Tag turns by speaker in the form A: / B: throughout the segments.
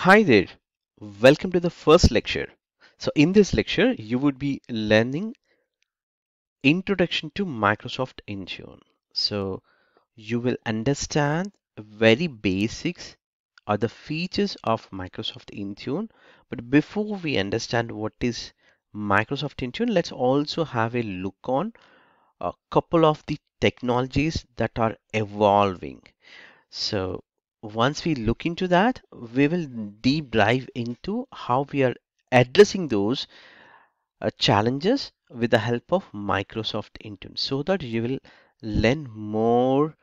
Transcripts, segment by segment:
A: Hi there, welcome to the first lecture. So in this lecture, you would be learning Introduction to Microsoft Intune. So you will understand very basics or the features of Microsoft Intune. But before we understand what is Microsoft Intune, let's also have a look on a couple of the technologies that are evolving. So once we look into that, we will deep dive into how we are addressing those challenges with the help of Microsoft Intune so that you will learn more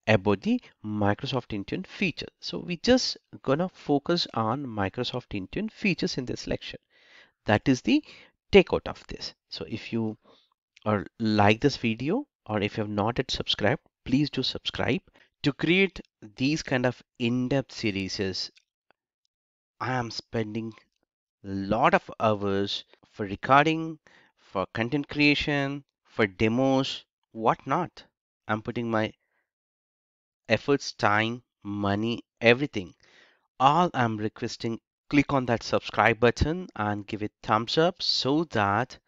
A: about the Microsoft Intune feature. So we just gonna focus on Microsoft Intune features in this lecture. That is the takeout of this. So if you or like this video or if you have not yet subscribed, please do subscribe. To create these kind of in-depth series, I am spending a lot of hours for recording, for content creation, for demos, whatnot. I'm putting my efforts, time, money, everything. All I'm requesting, click on that subscribe button and give it thumbs up so that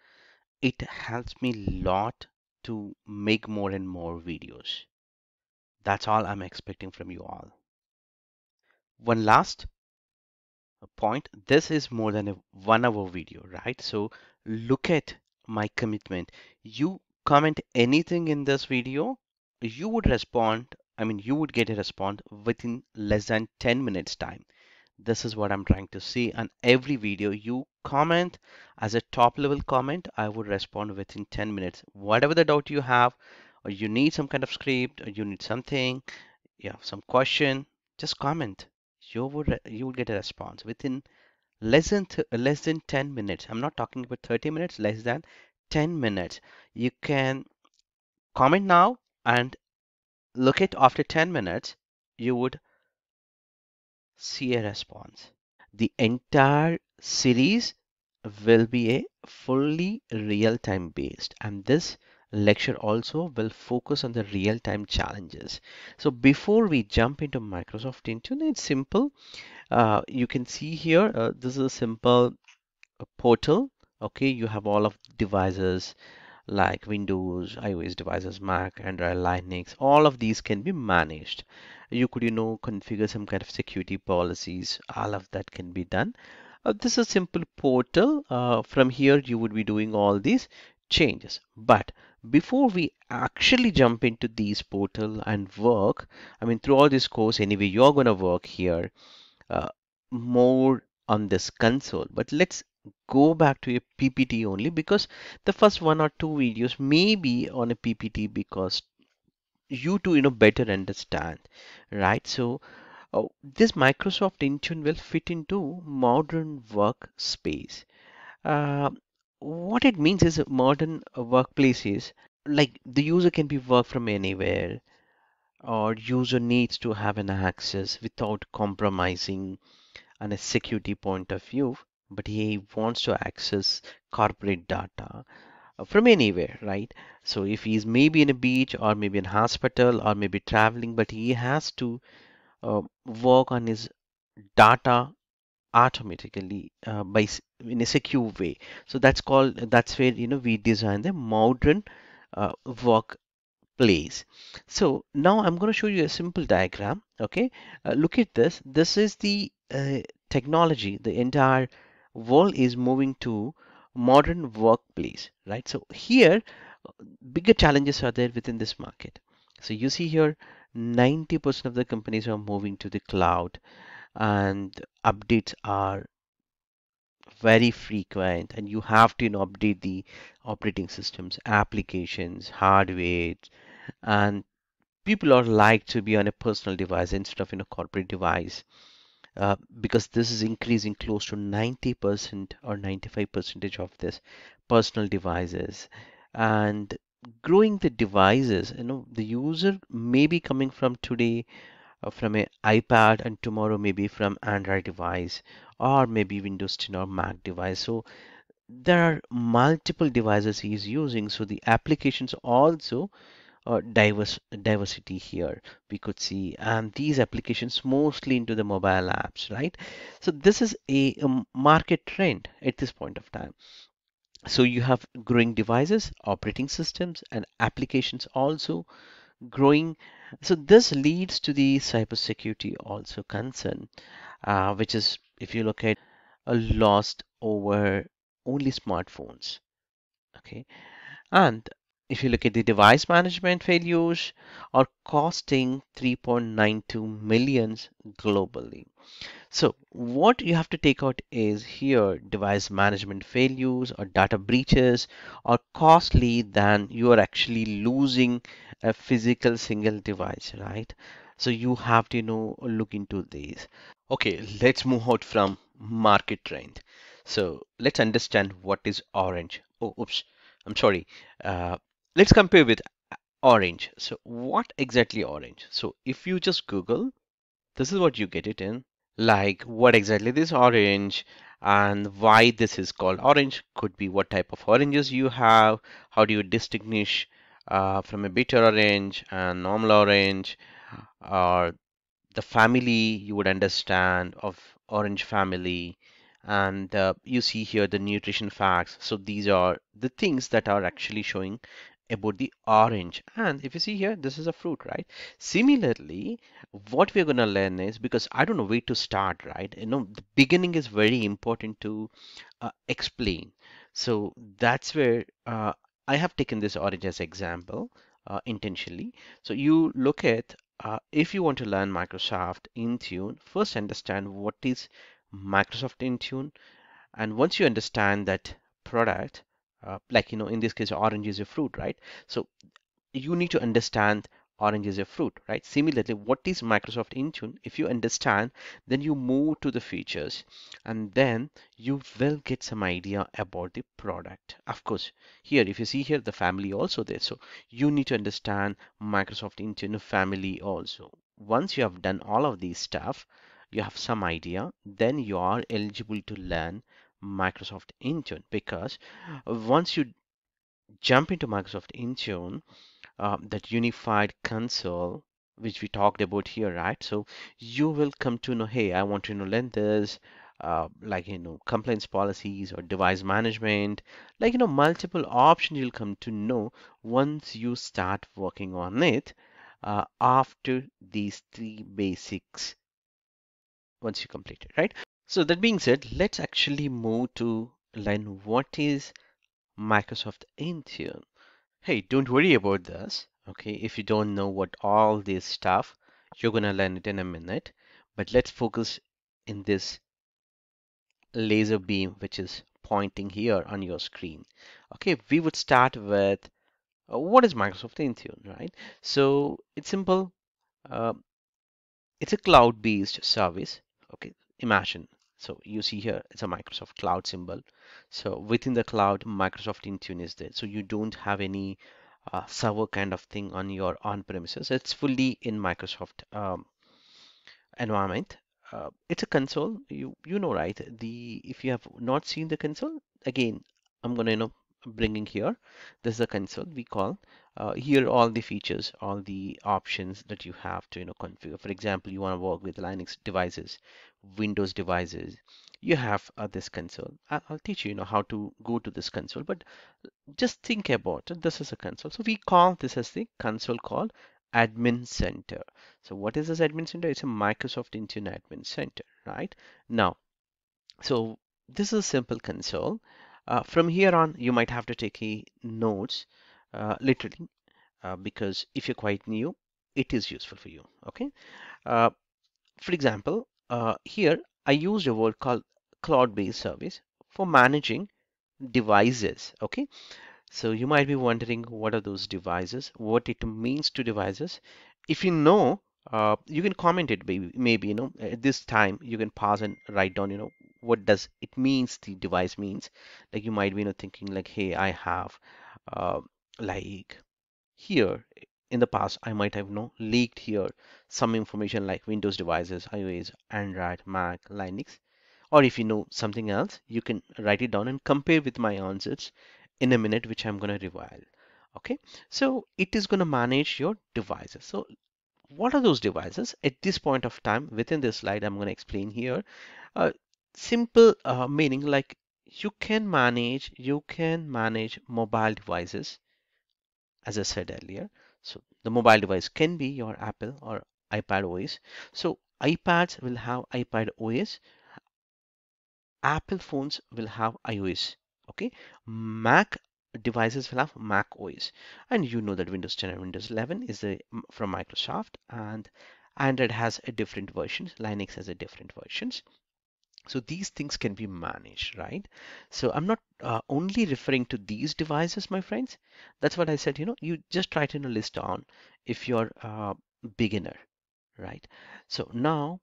A: it helps me a lot to make more and more videos. That's all I'm expecting from you all. One last point, this is more than a 1 hour video, right? So look at my commitment. You comment anything in this video, you would respond, you would get a response within less than 10 minutes time. This is what I'm trying to see. On every video you comment as a top level comment, I would respond within 10 minutes. Whatever the doubt you have, or you need some kind of script, or you need something, you have some question, just comment. You will get a response within less than 10 minutes. I'm not talking about 30 minutes, less than 10 minutes. You can comment now and look at after 10 minutes, you would see a response. The entire series will be a fully real-time based, and this lecture also will focus on the real-time challenges. So before we jump into Microsoft Intune, it's simple. You can see here, this is a simple portal. Okay, you have all of devices like Windows, iOS devices, Mac, Android, Linux. All of these can be managed. You could, configure some kind of security policies. All of that can be done. This is a simple portal. From here, you would be doing all these changes. But before we actually jump into these portal and work, throughout this course, anyway, you're gonna work here uh, more on this console. But let's go back to a PPT only because the first 1 or 2 videos may be on a PPT because you to better understand, right? So this Microsoft Intune will fit into modern workspace. Uh, what it means is modern workplaces like the user can be work from anywhere or user needs to have an access without compromising on a security point of view, but he wants to access corporate data from anywhere, right? So if he's maybe in a beach or maybe in hospital or maybe traveling, but he has to work on his data automatically in a secure way. So that's where we design the modern work place. So now I'm going to show you a simple diagram. Okay, look at this. This is the technology. The entire world is moving to modern workplace, right? So here, bigger challenges are there within this market. So you see here, 90% of the companies are moving to the cloud, and updates are very frequent, and you have to update the operating systems, applications, hardware, and people are like to be on a personal device instead of in a corporate device because this is increasing close to 90% or 95% of this personal devices and growing the devices. The user may be coming from today from a iPad and tomorrow maybe from Android device or maybe Windows 10 or Mac device. So there are multiple devices he is using. So the applications also diversity here we could see, and these applications mostly into the mobile apps, right? So this is a market trend at this point of time. So you have growing devices, operating systems, and applications also growing. So this leads to the cybersecurity also concern, which is, if you look at, a lost over only smartphones. Okay, and if you look at the device management failures are costing 3.92 millions globally. So what you have to take out is here device management failures or data breaches are costly than you are actually losing a physical single device, right? So you have to look into these. Okay, let's move out from market trend. So let's understand what is orange. Oh, oops, I'm sorry. Uh, let's compare with orange. So what exactly orange? So if you just Google, this is what you get it in. Like what exactly this orange and why this is called orange could be what type of oranges you have, how do you distinguish from a bitter orange and normal orange, or the family you would understand of orange family, and you see here the nutrition facts. So these are the things that are actually showing about the orange. And if you see here, this is a fruit, right? Similarly, what we're going to learn is, because I don't know where to start, right? The beginning is very important to explain. So that's where I have taken this orange as example intentionally. So you look at, if you want to learn Microsoft Intune, first understand what is Microsoft Intune. And once you understand that product, like, in this case, orange is a fruit, right? So you need to understand orange is a fruit, right? Similarly, what is Microsoft Intune? If you understand, then you move to the features, and then you will get some idea about the product. Of course, here, if you see here, the family also there. So you need to understand Microsoft Intune family also. Once you have done all of these stuff, you have some idea, then you are eligible to learn Microsoft Intune, because once you jump into Microsoft Intune, that unified console which we talked about here, right? So you will come to know, hey, I want to learn this, like compliance policies or device management, like multiple options you'll come to know once you start working on it. After these three basics, once you complete it, right? So that being said, let's actually move to learn what is Microsoft Intune. Hey, don't worry about this. Okay, if you don't know what all this stuff, you're gonna learn it in a minute. But let's focus in this laser beam which is pointing here on your screen. Okay, we would start with what is Microsoft Intune, right? So it's simple. Uh, it's a cloud-based service. Okay, imagine. So you see here, it's a Microsoft Cloud symbol. So within the cloud, Microsoft Intune is there. So you don't have any server kind of thing on your on-premises. It's fully in Microsoft environment. It's a console. You know, right? The If you have not seen the console, again, I'm gonna bringing here. This is a console we call. Here all the features, all the options that you have to configure. For example, you want to work with Linux devices, Windows devices. You have this console. I'll teach you, how to go to this console, but just think about it. This is a console. So we call this as the console called Admin Center. So what is this Admin Center? It's a Microsoft Intune Admin Center, right? Now, so this is a simple console. From here on, you might have to take a notes, literally, because if you're quite new, it is useful for you. Okay. Uh, for example, here I used a word called cloud-based service for managing devices. Okay. So you might be wondering what are those devices, what it means to devices. If you know, you can comment it, maybe, at this time you can pause and write down, what does it means, the device means. Like you might be, thinking like, hey, I have, uh, like here in the past, I might have, leaked here some information like Windows devices, iOS, Android, Mac, Linux. Or if you know something else, you can write it down and compare with my answers in a minute, which I'm going to revile. Okay, so it is going to manage your devices. So what are those devices? At this point of time, within this slide, I'm going to explain here. Simple meaning like you can manage mobile devices, as I said earlier. So the mobile device can be your Apple or iPad OS. So iPads will have iPad OS, Apple phones will have iOS. Okay, Mac devices will have Mac OS, and you know that Windows 10 and Windows 11 is from Microsoft, and Android has a different versions. Linux has a different versions. So these things can be managed, right? So I'm not only referring to these devices, my friends. That's what I said. You just try to list down if you're a beginner, right? So now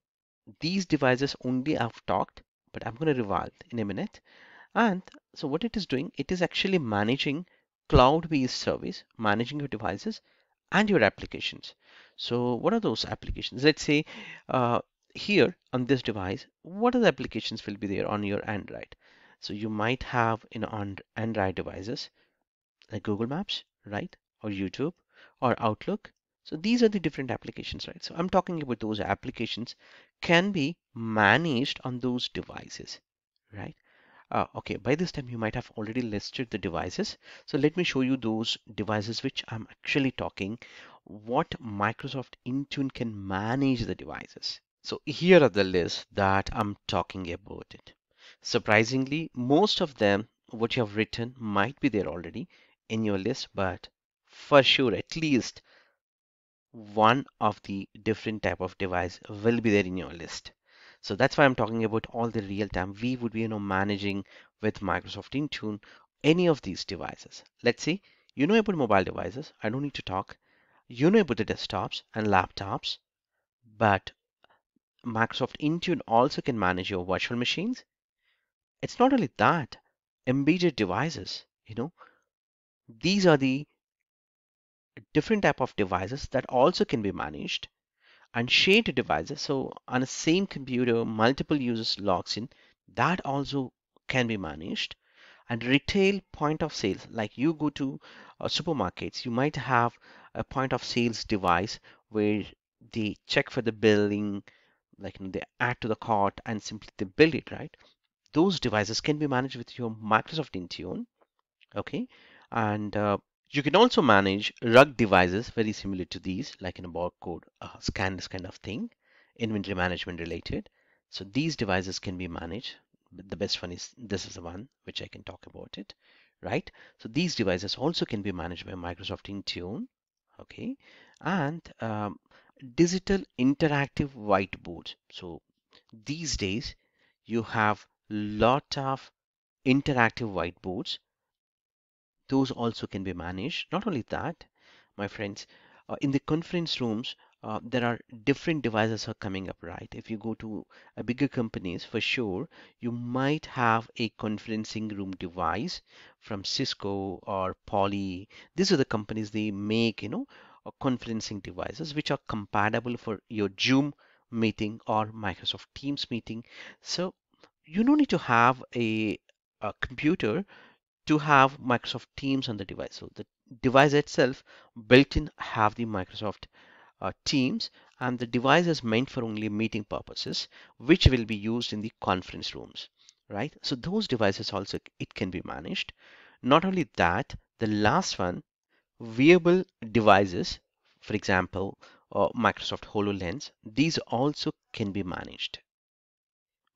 A: these devices only I've talked, but I'm going to revolve in a minute. And so what it is doing, it is actually managing cloud-based service, managing your devices and your applications. So what are those applications? Let's say uh, here on this device, what are the applications will be there on your Android? So you might have on Android devices like Google Maps, right? Or YouTube or Outlook. So these are the different applications, right? So I'm talking about those applications can be managed on those devices, right? Okay, by this time you might have already listed the devices. So let me show you those devices which I'm actually talking, what Microsoft Intune can manage the devices. So here are the lists that I'm talking about it. Surprisingly, most of them, what you have written might be there already in your list, but for sure, at least one of the different type of device will be there in your list. So that's why I'm talking about all the real time. We would be, managing with Microsoft Intune any of these devices. Let's see, you know about mobile devices. I don't need to talk. You know about the desktops and laptops, but Microsoft Intune also can manage your virtual machines. It's not only that, embedded devices, these are the different type of devices that also can be managed and shared devices. So on the same computer, multiple users logs in, that also can be managed. And retail point of sales, like you go to supermarkets, you might have a point of sales device where they check for the billing, like they add to the cart and simply they bill it, right? Those devices can be managed with your Microsoft Intune, okay? And you can also manage rug devices very similar to these, like in a barcode scanners kind of thing, inventory management related. So these devices can be managed. The best one is this is the one which I can talk about it, right? So these devices also can be managed by Microsoft Intune, okay? And digital interactive whiteboards. So these days you have lot of interactive whiteboards, those also can be managed. Not only that, my friends, in the conference rooms, there are different devices are coming up, right? If you go to a bigger companies, for sure, you might have a conferencing room device from Cisco or Poly. These are the companies they make, conferencing devices which are compatible for your Zoom meeting or Microsoft Teams meeting. So you don't need to have a computer to have Microsoft Teams on the device. So the device itself built in have the Microsoft Teams, and the device is meant for only meeting purposes, which will be used in the conference rooms, right? So those devices also it can be managed. Not only that, the last one, wearable devices, for example, Microsoft HoloLens, these also can be managed.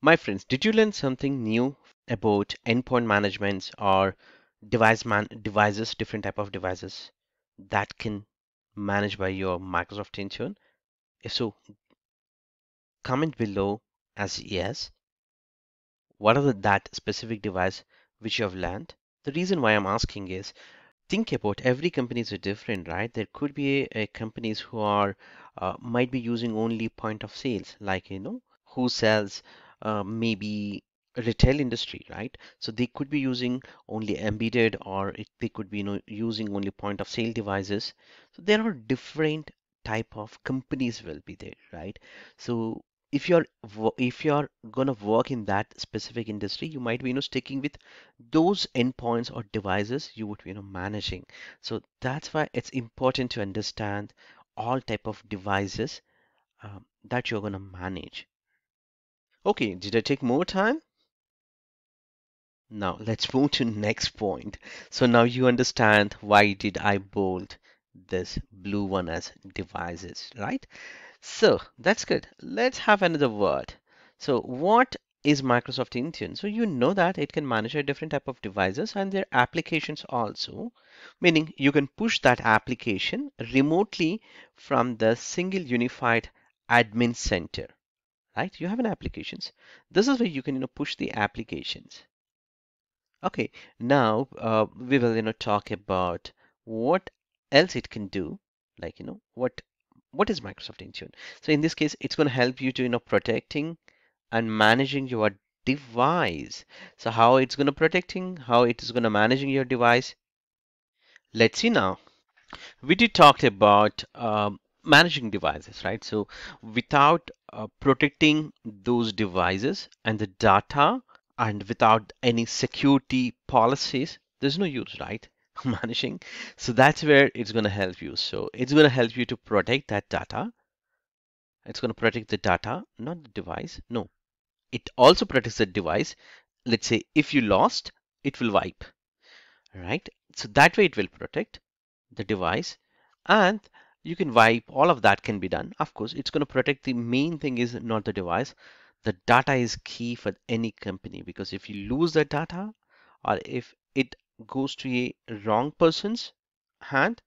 A: My friends, did you learn something new about endpoint management or devices, different type of devices that can manage by your Microsoft Intune? If so, comment below as yes. What are that specific device which you have learned? The reason why I'm asking is think about every companies are different, right? There could be a companies who are might be using only point of sales, like who sells maybe retail industry, right? So they could be using only embedded, or they could be using only point of sale devices. So there are different type of companies will be there, right? So if you're gonna work in that specific industry, you might be sticking with those endpoints or devices you would be managing. So that's why it's important to understand all type of devices that you're gonna manage. Okay, did I take more time? Now let's move to next point. So now you understand why did I bold this blue one as devices, right? So that's good. Let's have another word. So what is Microsoft Intune? So you know that it can manage a different type of devices and their applications also, meaning you can push that application remotely from the single unified admin center, right? You have an applications. This is where you can push the applications. Okay, now we will talk about what else it can do, like what is Microsoft Intune. So in this case, it's going to help you to protecting and managing your device. So how it's going to protecting, how it is going to managing your device. Let's see now. We did talk about managing devices, right? So without protecting those devices and the data, and without any security policies, there's no use, right? Managing. So that's where it's going to help you. So it's going to help you to protect that data. It's going to protect the data, not the device. No, it also protects the device. Let's say if you lost, it will wipe, right? So that way it will protect the device, and you can wipe. All of that can be done. Of course, it's going to protect. The main thing is not the device. The data is key for any company, because if you lose the data or if it goes to a wrong person's hand,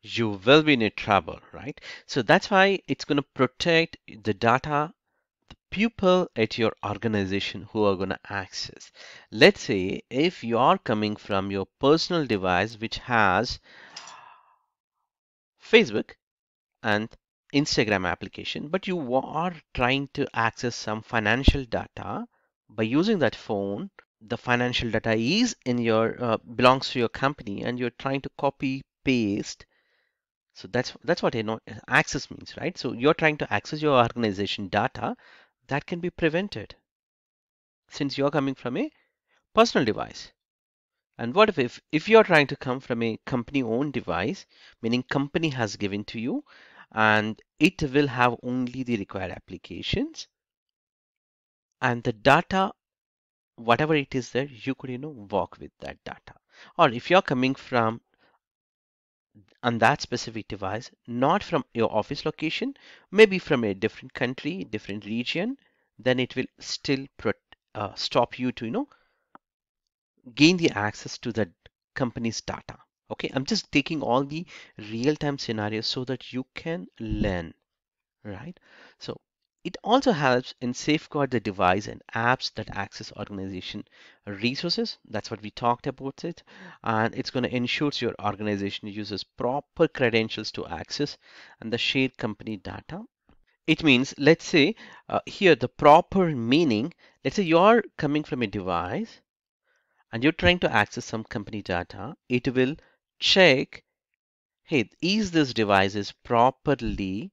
A: you will be in a trouble, right? So that's why it's going to protect the data, the people at your organization who are going to access. Let's say if you are coming from your personal device which has Facebook and Instagram application, but you are trying to access some financial data by using that phone. The financial data is in your belongs to your company, and you're trying to copy paste. So that's what access means, right? So you're trying to access your organization data. That can be prevented since you're coming from a personal device. And what if you're trying to come from a company owned device, meaning company has given to you, and it will have only the required applications, and the data, whatever it is there, you could work with that data. Or if you're coming from on that specific device, not from your office location, maybe from a different country, different region, then it will still stop you to gain the access to the company's data. Okay, I'm just taking all the real-time scenarios so that you can learn, right? So it also helps in safeguard the device and apps that access organization resources. That's what we talked about it. And it's going to ensure your organization uses proper credentials to access and the shared company data. It means, let's say, here the proper meaning, let's say you're coming from a device and you're trying to access some company data, it will check, hey, is this device is properly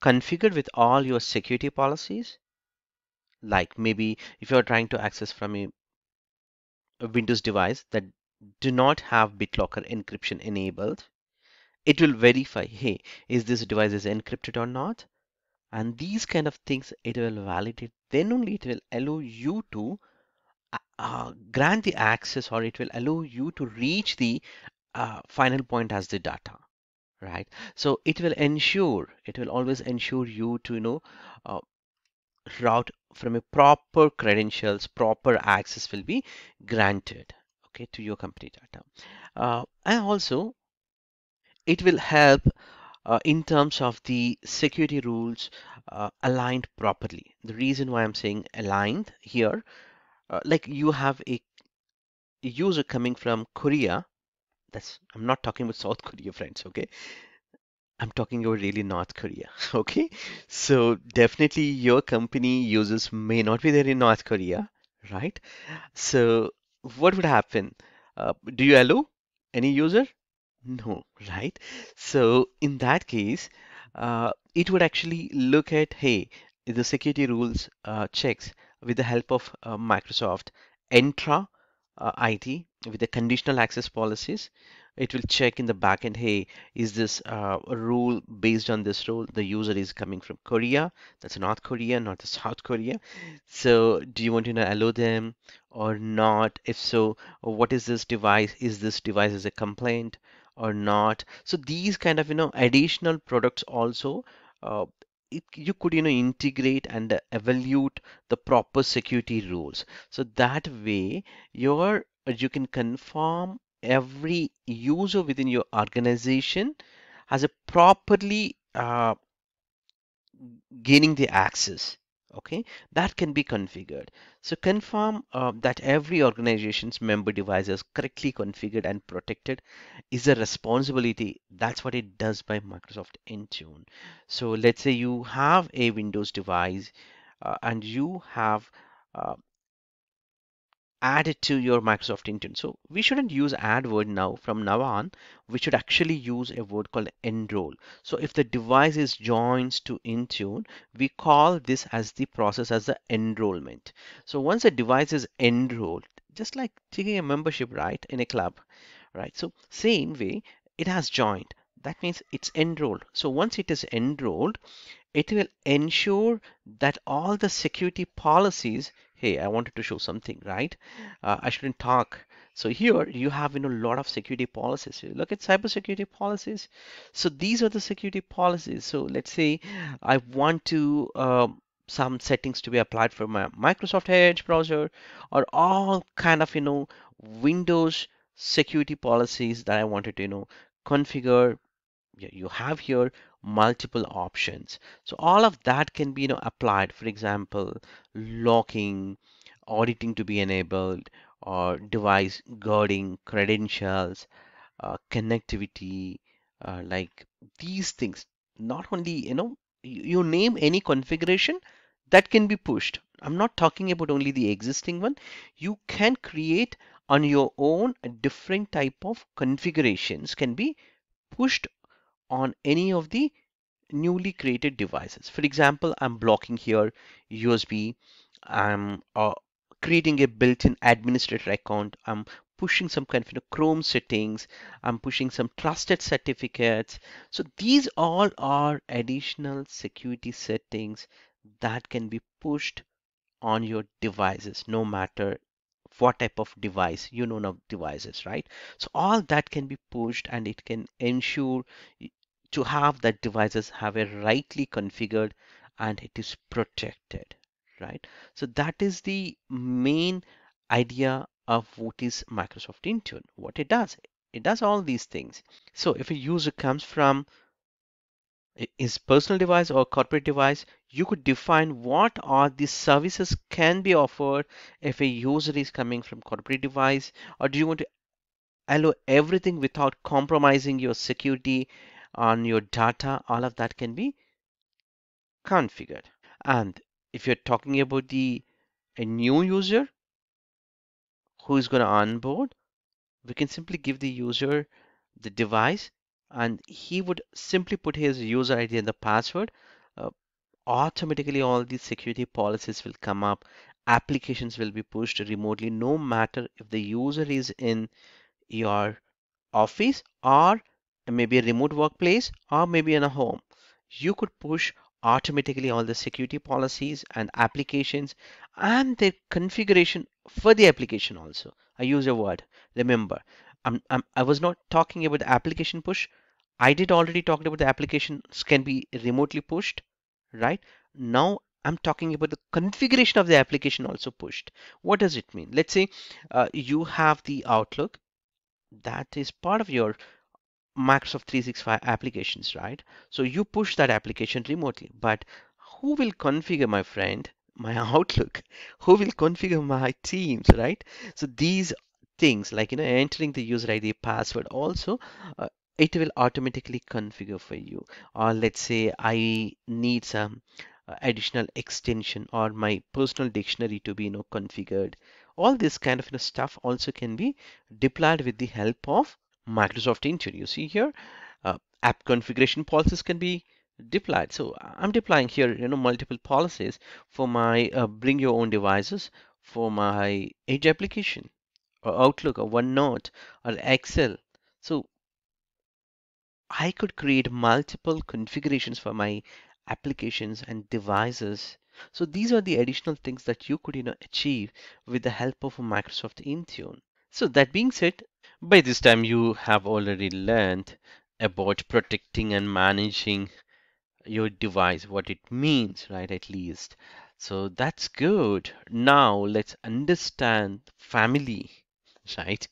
A: configured with all your security policies? Like maybe if you're trying to access from a Windows device that do not have BitLocker encryption enabled, it will verify, hey, is this device is encrypted or not? And these kind of things it will validate. Then only it will allow you to grant the access, or it will allow you to reach the final point as the data, right? So it will always ensure you to uh, route from a proper credentials, proper access will be granted, okay, to your company data. And also it will help in terms of the security rules aligned properly. The reason why I'm saying aligned here, like you have a user coming from Korea. That's I'm not talking about South Korea, friends, okay? I'm talking about really North Korea, okay? So definitely your company users may not be there in North Korea, right? So what would happen? Do you allow any user? No, right? So in that case, it would actually look at, hey, the security rules checks with the help of Microsoft Entra IT with the conditional access policies. It will check in the backend, hey, is this a rule based on this rule? The user is coming from Korea, that's North Korea, not the South Korea. So do you want to allow them or not? If so, what is this device? Is this device is a complaint or not? So these kind of additional products also uh, you could integrate and evaluate the proper security rules. So that way you can confirm every user within your organization has a properly gaining the access. Okay, that can be configured. So confirm that every organization's member device is correctly configured and protected is a responsibility. That's what it does by Microsoft Intune. So let's say you have a Windows device and you have uh, add it to your Microsoft Intune. So we shouldn't use add word now. From now on, we should actually use a word called enroll. So if the device is joins to Intune, we call this as the process as the enrollment. So once a device is enrolled, just like taking a membership, right, in a club, right? So same way, it has joined. That means it's enrolled. So once it is enrolled, it will ensure that all the security policies, hey, I wanted to show something, right? I shouldn't talk. So here you have a lot of security policies. You look at cybersecurity policies. So these are the security policies. So let's say I want to some settings to be applied for my Microsoft Edge browser or all kind of Windows security policies that I wanted to configure. Yeah, you have here multiple options. So all of that can be applied. For example, locking, auditing to be enabled, or device guarding, credentials, connectivity, like these things. Not only, you name any configuration that can be pushed. I'm not talking about only the existing one. You can create on your own a different type of configurations can be pushed on any of the newly created devices. For example, I'm blocking here USB. I'm creating a built-in administrator account. I'm pushing some kind of Chrome settings. I'm pushing some trusted certificates. So these all are additional security settings that can be pushed on your devices, no matter what type of device, now devices, right? So all that can be pushed and it can ensure to have that devices have a rightly configured and it is protected, right? So that is the main idea of what is Microsoft Intune. What it does all these things. So if a user comes from his personal device or corporate device, you could define what are the services can be offered if a user is coming from corporate device, or do you want to allow everything without compromising your security on your data? All of that can be configured. And if you're talking about a new user who is going to onboard, we can simply give the user the device and he would simply put his user ID and the password. Uh, Automatically all these security policies will come up. Applications will be pushed remotely, no matter if the user is in your office or maybe a remote workplace or maybe in a home. You could push automatically all the security policies and applications and the configuration for the application also. I use a word. Remember, I was not talking about the application push. I did already talk about the applications can be remotely pushed, right? Now I'm talking about the configuration of the application also pushed. What does it mean? Let's say you have the Outlook that is part of your Microsoft 365 applications, right? So you push that application remotely, but who will configure, my friend, my Outlook? Who will configure my Teams, right? So these things like entering the user ID password also it will automatically configure for you. Or let's say I need some additional extension or my personal dictionary to be configured. All this kind of stuff also can be deployed with the help of Microsoft Intune. You see here, app configuration policies can be deployed. So I'm deploying here, multiple policies for my bring your own devices, for my Edge application, or Outlook, or OneNote, or Excel. So I could create multiple configurations for my applications and devices. So these are the additional things that you could, achieve with the help of Microsoft Intune. So that being said, by this time you have already learned about protecting and managing your device, what it means, right? At least. So that's good. Now let's understand family, right?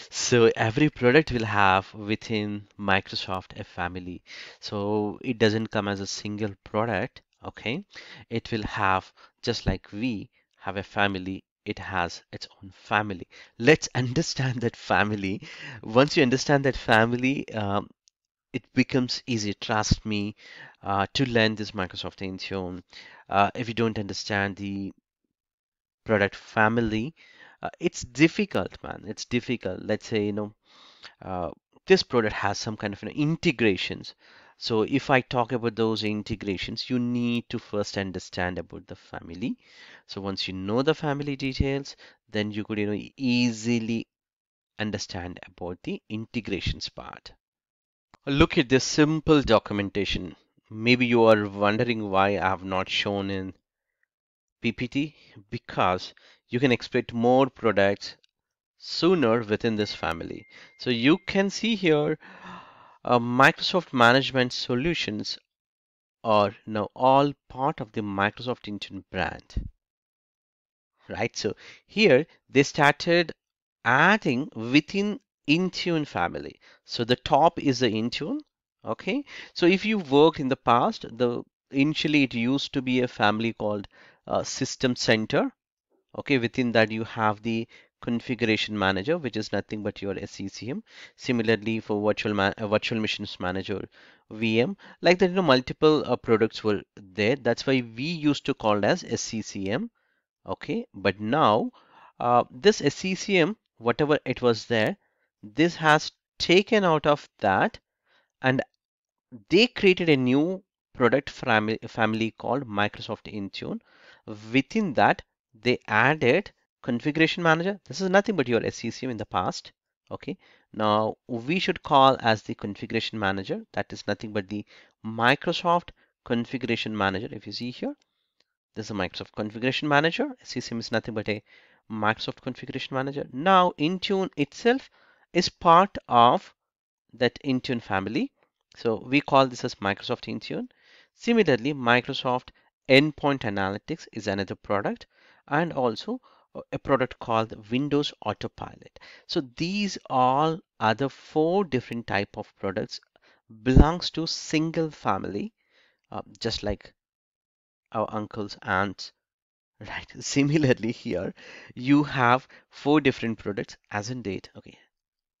A: So every product will have within Microsoft a family. So it doesn't come as a single product, okay? It will have, just like we have a family, it has its own family. Let's understand that family. Once you understand that family, it becomes easy, trust me, to learn this Microsoft Intune. If you don't understand the product family, it's difficult, man. It's difficult. Let's say, uh, this product has some kind of integrations. So if I talk about those integrations, you need to first understand about the family. So once you know the family details, then you could, easily understand about the integrations part. Look at this simple documentation. Maybe you are wondering why I have not shown in PPT, because you can expect more products sooner within this family. So you can see here Microsoft Management Solutions are now all part of the Microsoft Intune brand, right? So here they started adding within Intune family. So the top is the Intune. Okay. So if you worked in the past, the initially it used to be a family called System Center. Okay. Within that you have the configuration manager, which is nothing but your SCCM. Similarly for virtual machines manager, VM, like that, multiple products were there. That's why we used to call it as SCCM. Okay, but now this SCCM, whatever it was there, this has taken out of that, and they created a new product family called Microsoft Intune. Within that, they added configuration manager. This is nothing but your SCCM in the past. Okay, now we should call as the configuration manager. That is nothing but the Microsoft configuration manager. If you see here, this is a Microsoft Configuration Manager. SCCM is nothing but a Microsoft Configuration Manager. Now, Intune itself is part of that Intune family. So we call this as Microsoft Intune. Similarly, Microsoft Endpoint Analytics is another product, and also a product called Windows Autopilot. So these all other four different type of products belongs to single family, just like our uncles, aunts. Right. Similarly, here you have four different products as in date. Okay.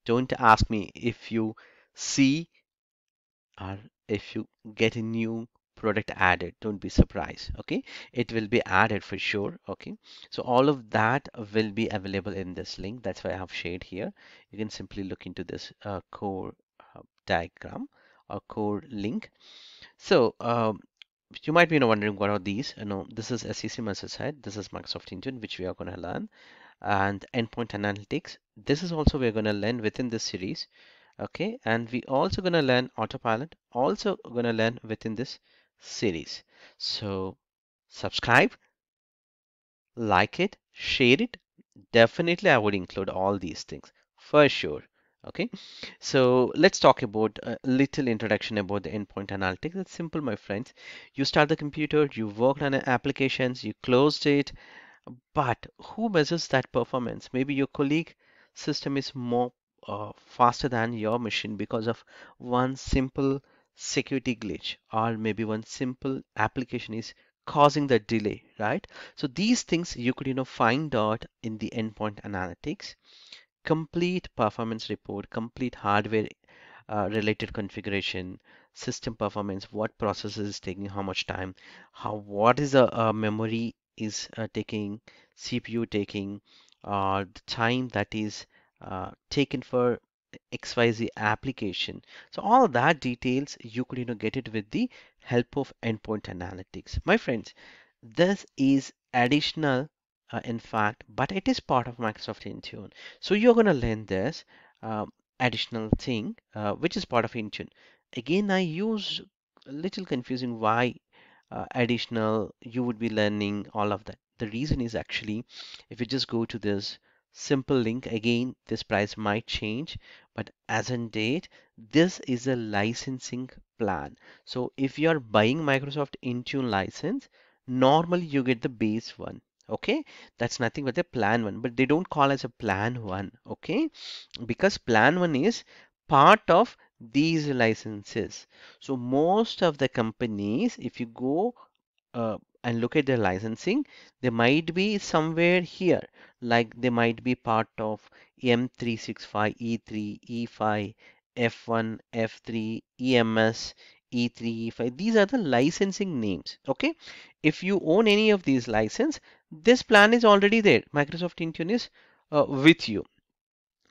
A: Don't ask me if you see or if you get a new product added. Don't be surprised. Okay. It will be added for sure. Okay. So all of that will be available in this link. That's why I have shared here. You can simply look into this core diagram or core link. So you might be wondering what are these. This is SCCM, as I said. This is Microsoft Intune, which we are going to learn, and Endpoint Analytics. This is also we're going to learn within this series. Okay, and we also going to learn Autopilot. Also going to learn within this series. So subscribe, like it, share it. Definitely, I would include all these things for sure. Okay, so let's talk about a little introduction about the endpoint analytics. It's simple, my friends. You start the computer, you worked on applications, you closed it, but who measures that performance? Maybe your colleague system is more faster than your machine because of one simple security glitch, or maybe one simple application is causing the delay, right? So these things you could, find out in the endpoint analytics, complete performance report, complete hardware related configuration, system performance, what process is taking how much time, what is the memory is taking, CPU taking, the time that is taken for XYZ application. So all of that details you could get it with the help of endpoint analytics. My friends, this is additional, in fact, but it is part of Microsoft Intune. So you're going to learn this additional thing, which is part of Intune. Again, I use a little confusing why additional, you would be learning all of that. The reason is actually, if you just go to this simple link, again, this price might change, but as on date, this is a licensing plan. So if you are buying Microsoft Intune license, normally you get the base one. Okay, that's nothing but a plan one, but they don't call as a plan one. Okay, because plan one is part of these licenses. So most of the companies, if you go and look at their licensing, they might be somewhere here, like they might be part of M365, E3, E5, F1, F3, EMS, E3, E5. These are the licensing names. Okay, if you own any of these license, this plan is already there. Microsoft Intune is with you.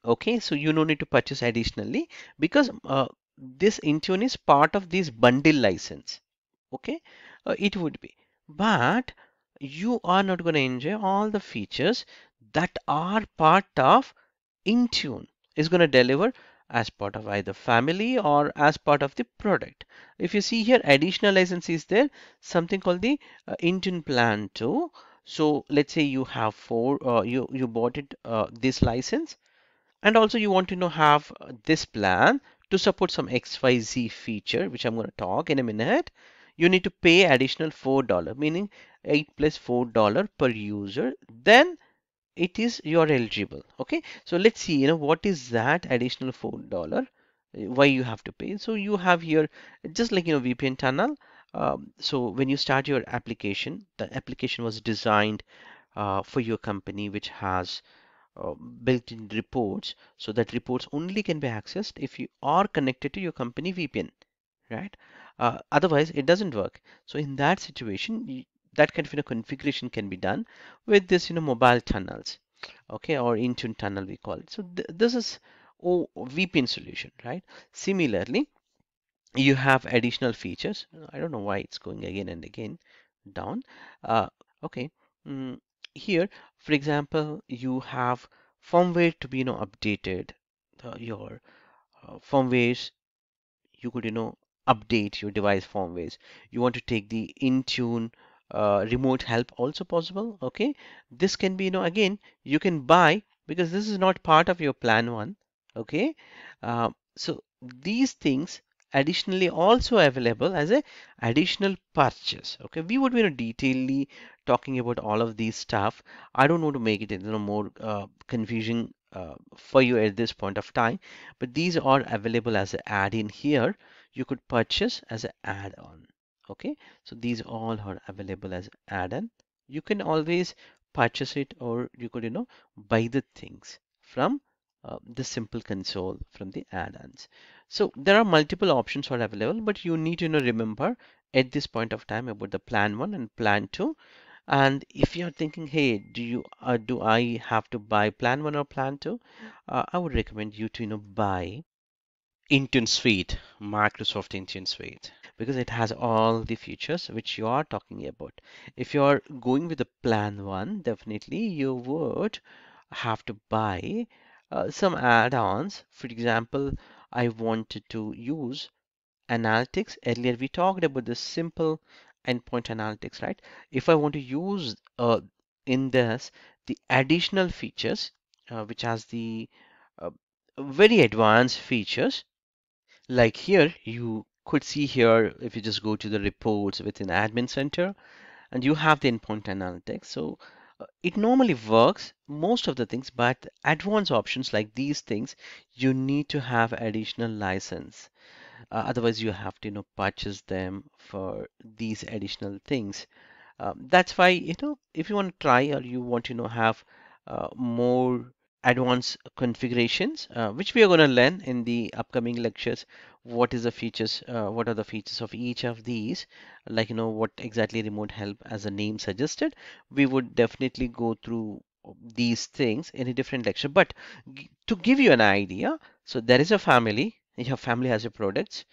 A: Okay, so you no need to purchase additionally because this Intune is part of this bundle license. Okay, it would be, but you are not going to enjoy all the features that are part of Intune is going to deliver as part of either family or as part of the product. If you see here, additional license is there, something called the Intune plan 2. So let's say you have four, you bought it this license, and also you want to know have this plan to support some XYZ feature, which I'm going to talk in a minute. You need to pay additional $4, meaning 8 plus $4 per user. Then it is you're eligible. Okay, so let's see, what is that additional $4? Why you have to pay? So you have here just like VPN tunnel. So when you start your application, the application was designed for your company, which has built-in reports, so that reports only can be accessed if you are connected to your company VPN, right? Otherwise, it doesn't work. So in that situation, that kind of configuration can be done with this mobile tunnels, okay, or Intune tunnel we call it. So this is VPN solution, right? Similarly, you have additional features. I don't know why it's going again and again down. Okay. Mm, Here, for example, you have firmware to be updated. Your firmwares, you could update your device firmwares. You want to take the Intune remote help also possible. Okay, this can be again you can buy because this is not part of your plan one. Okay, so these things additionally also available as a additional purchase. Okay, we would be detailedly talking about all of these stuff. I don't want to make it more confusing for you at this point of time, but these are available as an add-in here. You could purchase as an add-on. Okay, so these all are available as add-on. You can always purchase it, or you could buy the things from the simple console from the add-ons. So there are multiple options are available, but you need to remember at this point of time about the plan 1 and plan 2. And if you're thinking, hey, do I have to buy plan 1 or plan 2? I would recommend you to buy Intune Suite, Microsoft Intune Suite, because it has all the features which you are talking about. If you're going with the plan 1, definitely you would have to buy some add-ons. For example, I wanted to use analytics. Earlier we talked about the simple endpoint analytics, right? If I want to use in this the additional features, which has the uh, very advanced features, like here you could see here, if you just go to the reports within admin center, and you have the endpoint analytics. So it normally works most of the things, but advanced options like these things, you need to have additional license. Otherwise, you have to purchase them for these additional things. That's why, if you want to try or you want to have more advanced configurations, which we are going to learn in the upcoming lectures. What is the features, what are the features of each of these, like what exactly remote help as the name suggested. We would definitely go through these things in a different lecture, but to give you an idea, so there is a family, your family has a products,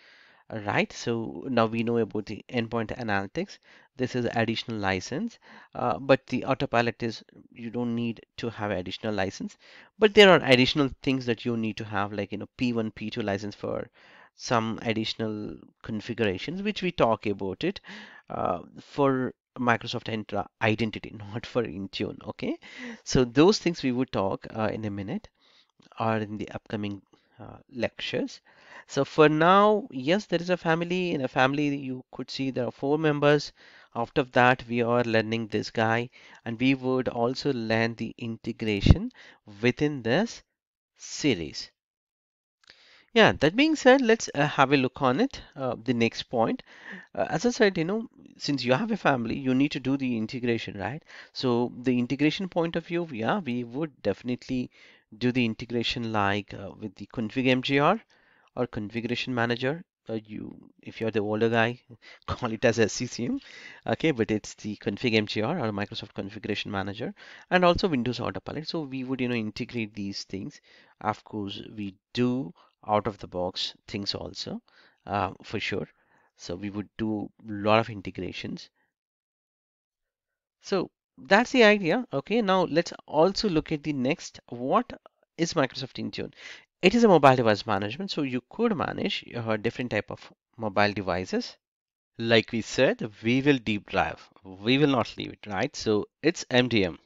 A: right? So now we know about the endpoint analytics. This is additional license, but the autopilot is you don't need to have additional license. But there are additional things that you need to have, like P1, P2 license for some additional configurations, which we talk about it for Microsoft Identity, not for Intune. Okay, so those things we would talk in a minute or in the upcoming lectures. So for now, yes, there is a family. In a family, you could see there are four members. After that, we are learning this guy, and we would also learn the integration within this series. Yeah, that being said, let's have a look on it. The next point, as I said, since you have a family, you need to do the integration, right? So the integration point of view, yeah, we would definitely do the integration like with the config MGR or configuration manager. If you're the older guy, call it as SCCM. Okay, but it's the config MGR or Microsoft Configuration Manager, and also Windows Autopilot. So we would, integrate these things. Of course, we do out of the box things also, for sure. So we would do a lot of integrations. So that's the idea. Okay, now let's also look at the next. What is Microsoft Intune? It is a mobile device management, so you could manage different type of mobile devices. Like we said, we will deep dive. We will not leave it, right? So it's MDM.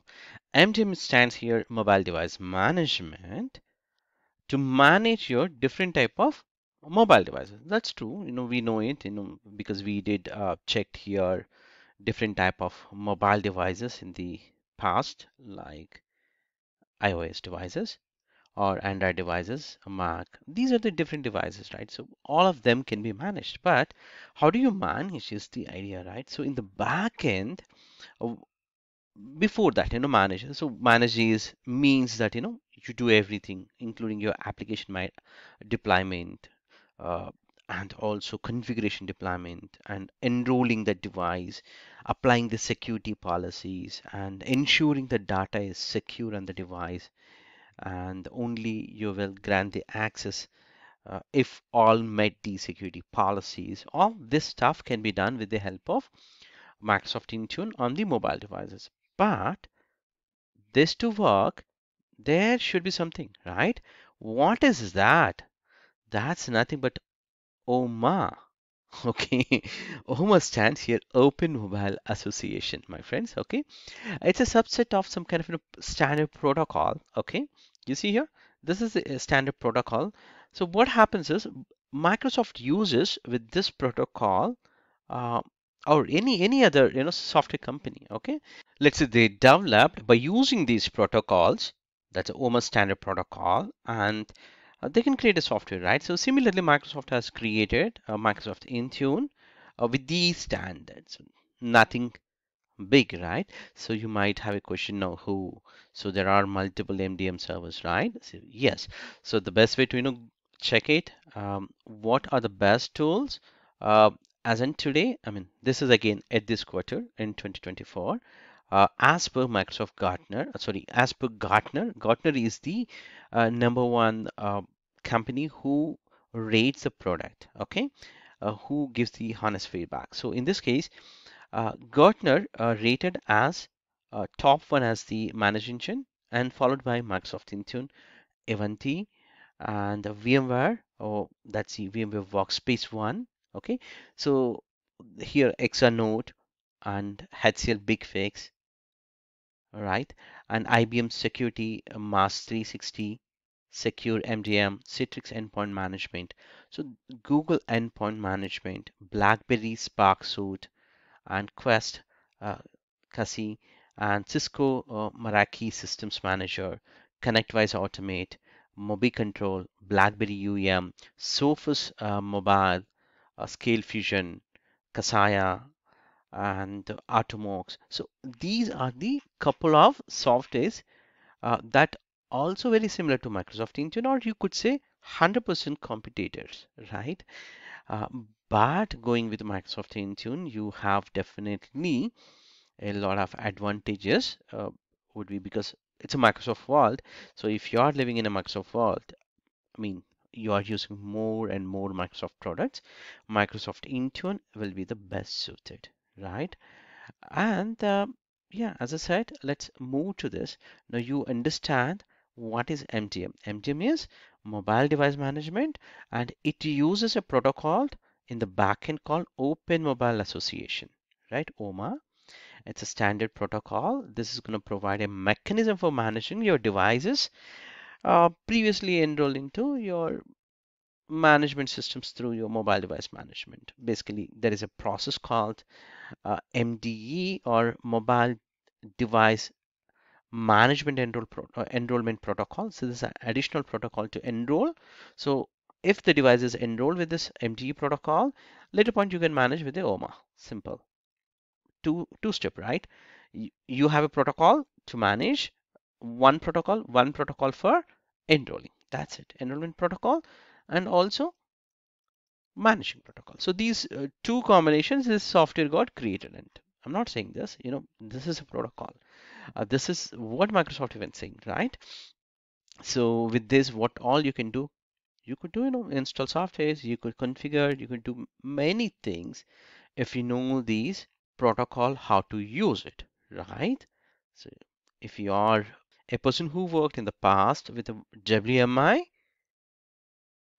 A: MDM stands here, mobile device management, to manage your different type of mobile devices. That's true. We know it, because we did checked here different type of mobile devices in the past, like iOS devices or Android devices, a Mac. These are the different devices, right? So all of them can be managed. But how do you manage is the idea, right? So in the back end, uh, before that, manage. So manage is means that you do everything, including your application deployment, uh, and also configuration deployment and enrolling the device, applying the security policies, and ensuring the data is secure on the device, and only you will grant the access if all met the security policies. All this stuff can be done with the help of Microsoft Intune on the mobile devices. But this to work, there should be something, right? What is that? That's nothing but OMA. Okay, OMA stands here Open Mobile Association, my friends. Okay, it's a subset of some kind of standard protocol. Okay, you see here, this is a standard protocol. So what happens is Microsoft uses with this protocol, uh, or any other software company. Okay, let's say they developed by using these protocols. That's a OMA standard protocol, and they can create a software, right? So similarly, Microsoft has created Microsoft Intune with these standards. Nothing big, right? So you might have a question now, who? So there are multiple MDM servers, right? So yes. So the best way to check it, what are the best tools? Uh, as in today, I mean, this is again at this quarter in 2024. As per Microsoft Gartner, sorry, as per Gartner, Gartner is the number one company who rates the product, okay? Who gives the honest feedback. So in this case, Gartner rated as top one as the managed engine, and followed by Microsoft Intune, Avanti, and VMware. Oh, that's the VMware Workspace One. Okay, so here Exanote and HCL BigFix, all right, and IBM Security Mass 360, Secure MDM, Citrix Endpoint Management. So Google Endpoint Management, BlackBerry Spark Suite, and Quest, uh, Cassie, and Cisco Meraki Systems Manager, ConnectWise Automate, MobiControl, BlackBerry UEM, Sophos Mobile, Scale Fusion, Kaseya, and Atomox. So these are the couple of softwares that also very similar to Microsoft Intune, or you could say 100% competitors, right? Uh, but going with Microsoft Intune, you have definitely a lot of advantages, would be because it's a Microsoft world. So if you are living in a Microsoft world, I mean, you are using more and more Microsoft products, Microsoft Intune will be the best suited, right? And yeah, as I said, let's move to this. Now you understand what is MDM. MDM is mobile device management, and it uses a protocol in the backend called Open Mobile Association, right? OMA. It's a standard protocol. This is going to provide a mechanism for managing your devices previously enrolled into your management systems through your mobile device management. Basically, there is a process called MDE or Mobile Device Management Enrollment Protocol. So this is an additional protocol to enroll. So if the device is enrolled with this MDE protocol, later point you can manage with the OMA. Simple. Two step, right? You have a protocol to manage one protocol for enrolling. That's it. Enrollment protocol and also managing protocol. So these two combinations this software got created. And I'm not saying this, this is a protocol. This is what Microsoft even saying, right? So with this, what all you can do, you could do, install softwares, you could configure, you could do many things if you know these protocol, how to use it, right? So if you are a person who worked in the past with a WMI,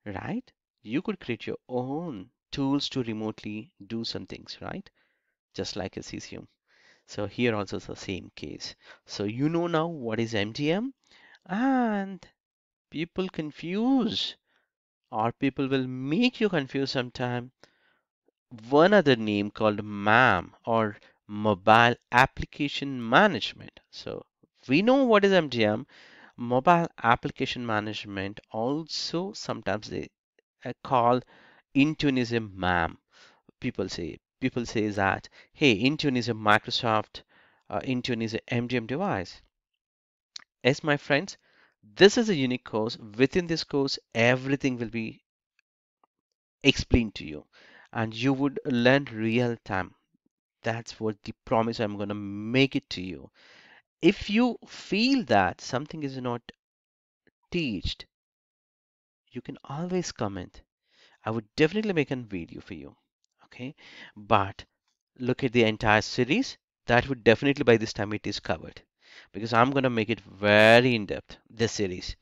A: right? You could create your own tools to remotely do some things, right? Just like a CCM. So here also is the same case. So you know now what is MDM, and people confuse, or people will make you confuse sometime one other name called MAM or Mobile Application Management. So we know what is MDM. Mobile Application Management also sometimes they call Intune is a MAM. People say that, hey, Intune is a Microsoft, Intune is a MDM device. Yes, my friends, this is a unique course. Within this course, everything will be explained to you, and you would learn real time. That's what the promise I'm going to make it to you. If you feel that something is not teached, you can always comment. I would definitely make a video for you. Okay, but look at the entire series. That would definitely by this time it is covered, because I'm going to make it very in depth, this series,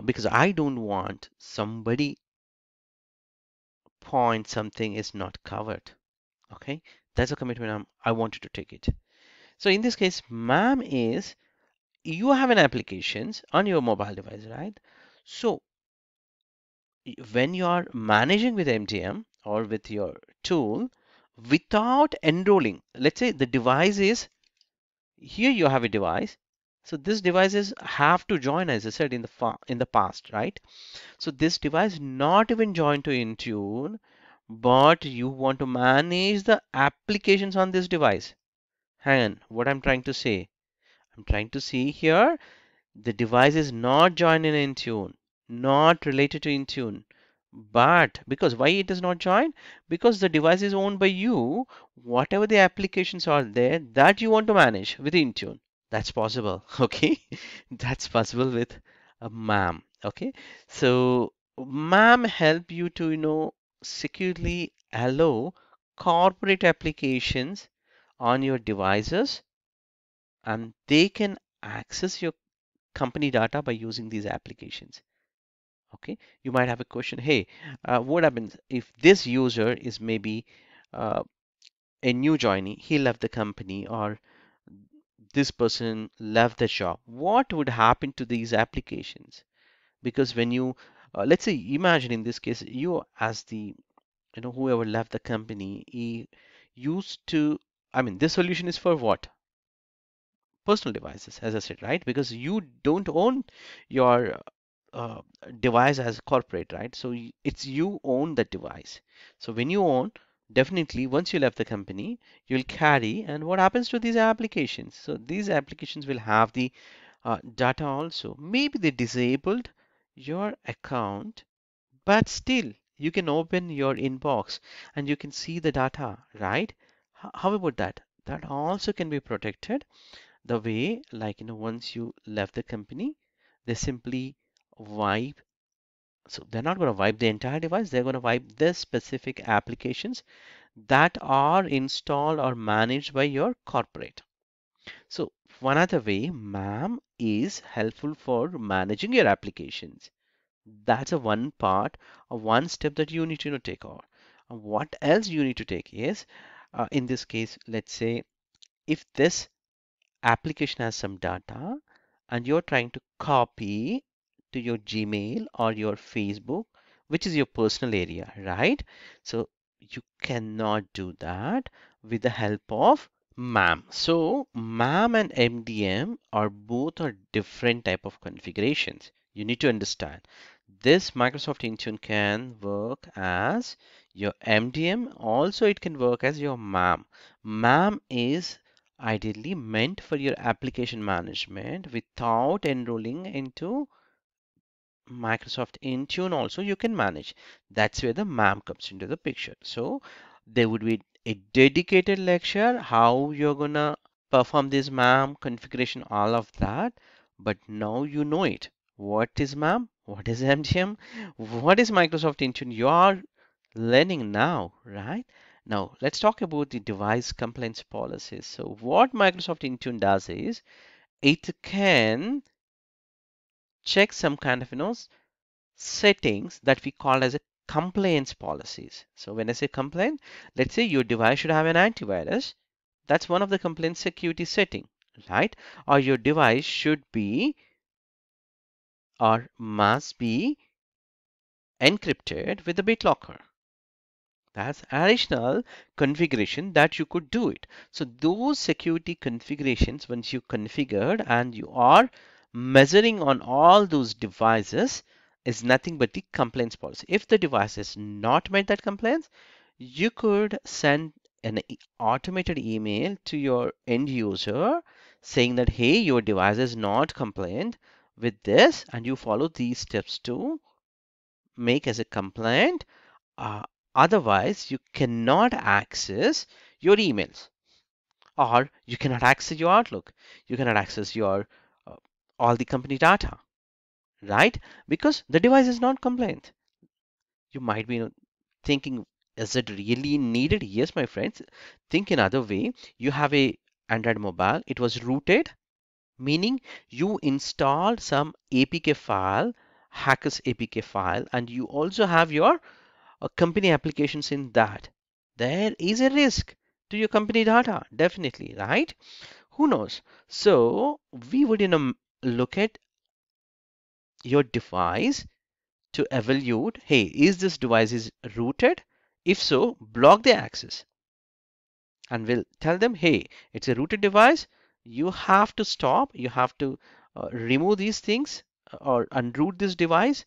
A: because I don't want somebody point something is not covered. Okay, that's a commitment I wanted to take it. So in this case, MAM is you have an applications on your mobile device, right? So when you are managing with MDM or with your tool without enrolling, let's say the device is here, you have a device. So this devices have to join, as I said in the past, right? So this device not even joined to Intune, but you want to manage the applications on this device. Hang on, what I'm trying to say? I'm trying to see here the device is not joined in Intune, not related to Intune. But because why it is not joined? Because the device is owned by you. Whatever the applications are there that you want to manage with Intune, that's possible. Okay, that's possible with a MAM. Okay, so MAM help you to securely allow corporate applications on your devices, and they can access your company data by using these applications. Okay, you might have a question, hey, what happens if this user is maybe uh, a new joinee, he left the company, or this person left the job, what would happen to these applications? Because when you let's say, imagine in this case, you as the whoever left the company, he used to, I mean, this solution is for what? Personal devices, as I said, right? Because you don't own your uh, device as corporate, right? So it's you own that device. So when you own, definitely once you left the company, you'll carry. And what happens to these applications? So these applications will have the data also. Maybe they disabled your account, but still you can open your inbox and you can see the data, right? How about that? That also can be protected the way, like, once you left the company, they simply wipe So they're not going to wipe the entire device. They're going to wipe the specific applications that are installed or managed by your corporate. So one other way, MAM is helpful for managing your applications. That's a one part, a one step that you need to take over. What else you need to take is, in this case, let's say if this application has some data and you're trying to copy to your Gmail or your Facebook, which is your personal area, right? So you cannot do that with the help of MAM. So MAM and MDM are both are different type of configurations. You need to understand. This Microsoft Intune can work as your MDM. Also, it can work as your MAM. MAM is ideally meant for your application management without enrolling into Microsoft Intune also you can manage. That's where the MAM comes into the picture. So there would be a dedicated lecture how you're gonna perform this MAM configuration, all of that. But now you know it. What is MAM? What is MDM? What is Microsoft Intune? You are learning now, right? Now let's talk about the device compliance policies. So what Microsoft Intune does is it can check some kind of settings that we call as a compliance policies. So when I say compliance, let's say your device should have an antivirus. That's one of the compliance security setting, right? Or your device should be or must be encrypted with a BitLocker. That's additional configuration that you could do it. So those security configurations, once you configured and you are measuring on all those devices, is nothing but the compliance policy. If the device has not met that compliance, you could send an automated email to your end user saying that, hey, your device is not compliant with this, and you follow these steps to make as a complaint. uh, Otherwise, you cannot access your emails or you cannot access your Outlook. You cannot access your uh, all the company data, right? Because the device is not compliant. You might be thinking, is it really needed? Yes, my friends. Think another way. You have a Android mobile. It was rooted, meaning you installed some APK file, hackers APK file, and you also have your company applications in that. There is a risk to your company data, definitely, right? Who knows? So we would look at your device to evaluate, hey, is this device is rooted? If so, block the access. And we'll tell them, hey, it's a rooted device. You have to stop. You have to remove these things or unroot this device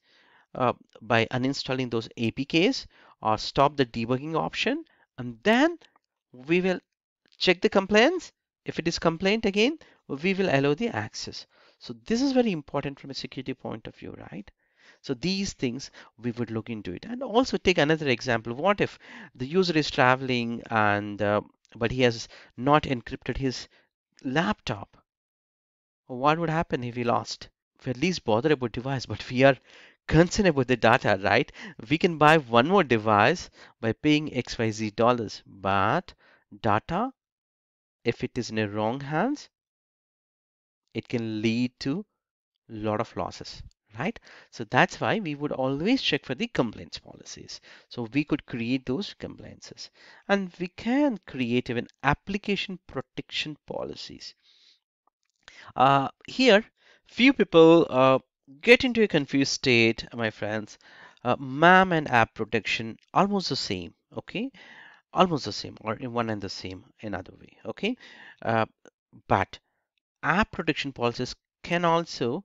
A: uh, by uninstalling those APKs or stop the debugging option, and then we will check the complaints. If it is complaint again, we will allow the access. So this is very important from a security point of view, right? So these things we would look into it. And also take another example. What if the user is traveling and but he has not encrypted his laptop? What would happen if he lost? We're least bothered about device, but we are concerned about the data, right? We can buy one more device by paying XYZ dollars, but data, if it is in a wrong hands, it can lead to a lot of losses, right? So that's why we would always check for the complaints policies. So we could create those complaints, and we can create even application protection policies. Here, few people get into a confused state, my friends. MAM and app protection almost the same, okay? Almost the same, or in one and the same another way, okay? Uh, but app protection policies can also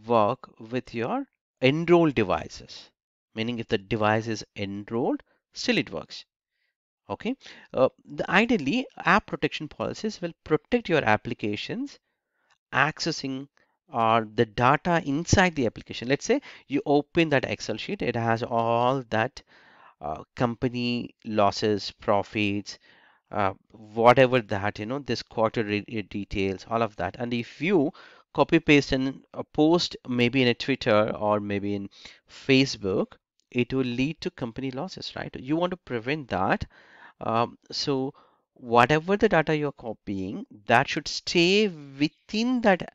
A: work with your enrolled devices, meaning if the device is enrolled, still it works. Okay, ideally, app protection policies will protect your applications accessing or the data inside the application. Let's say you open that Excel sheet, it has all that company losses, profits, whatever that, this quarter details, all of that. And if you copy paste and post maybe in a Twitter or maybe in Facebook, it will lead to company losses, right? You want to prevent that. So whatever the data you're copying, that should stay within that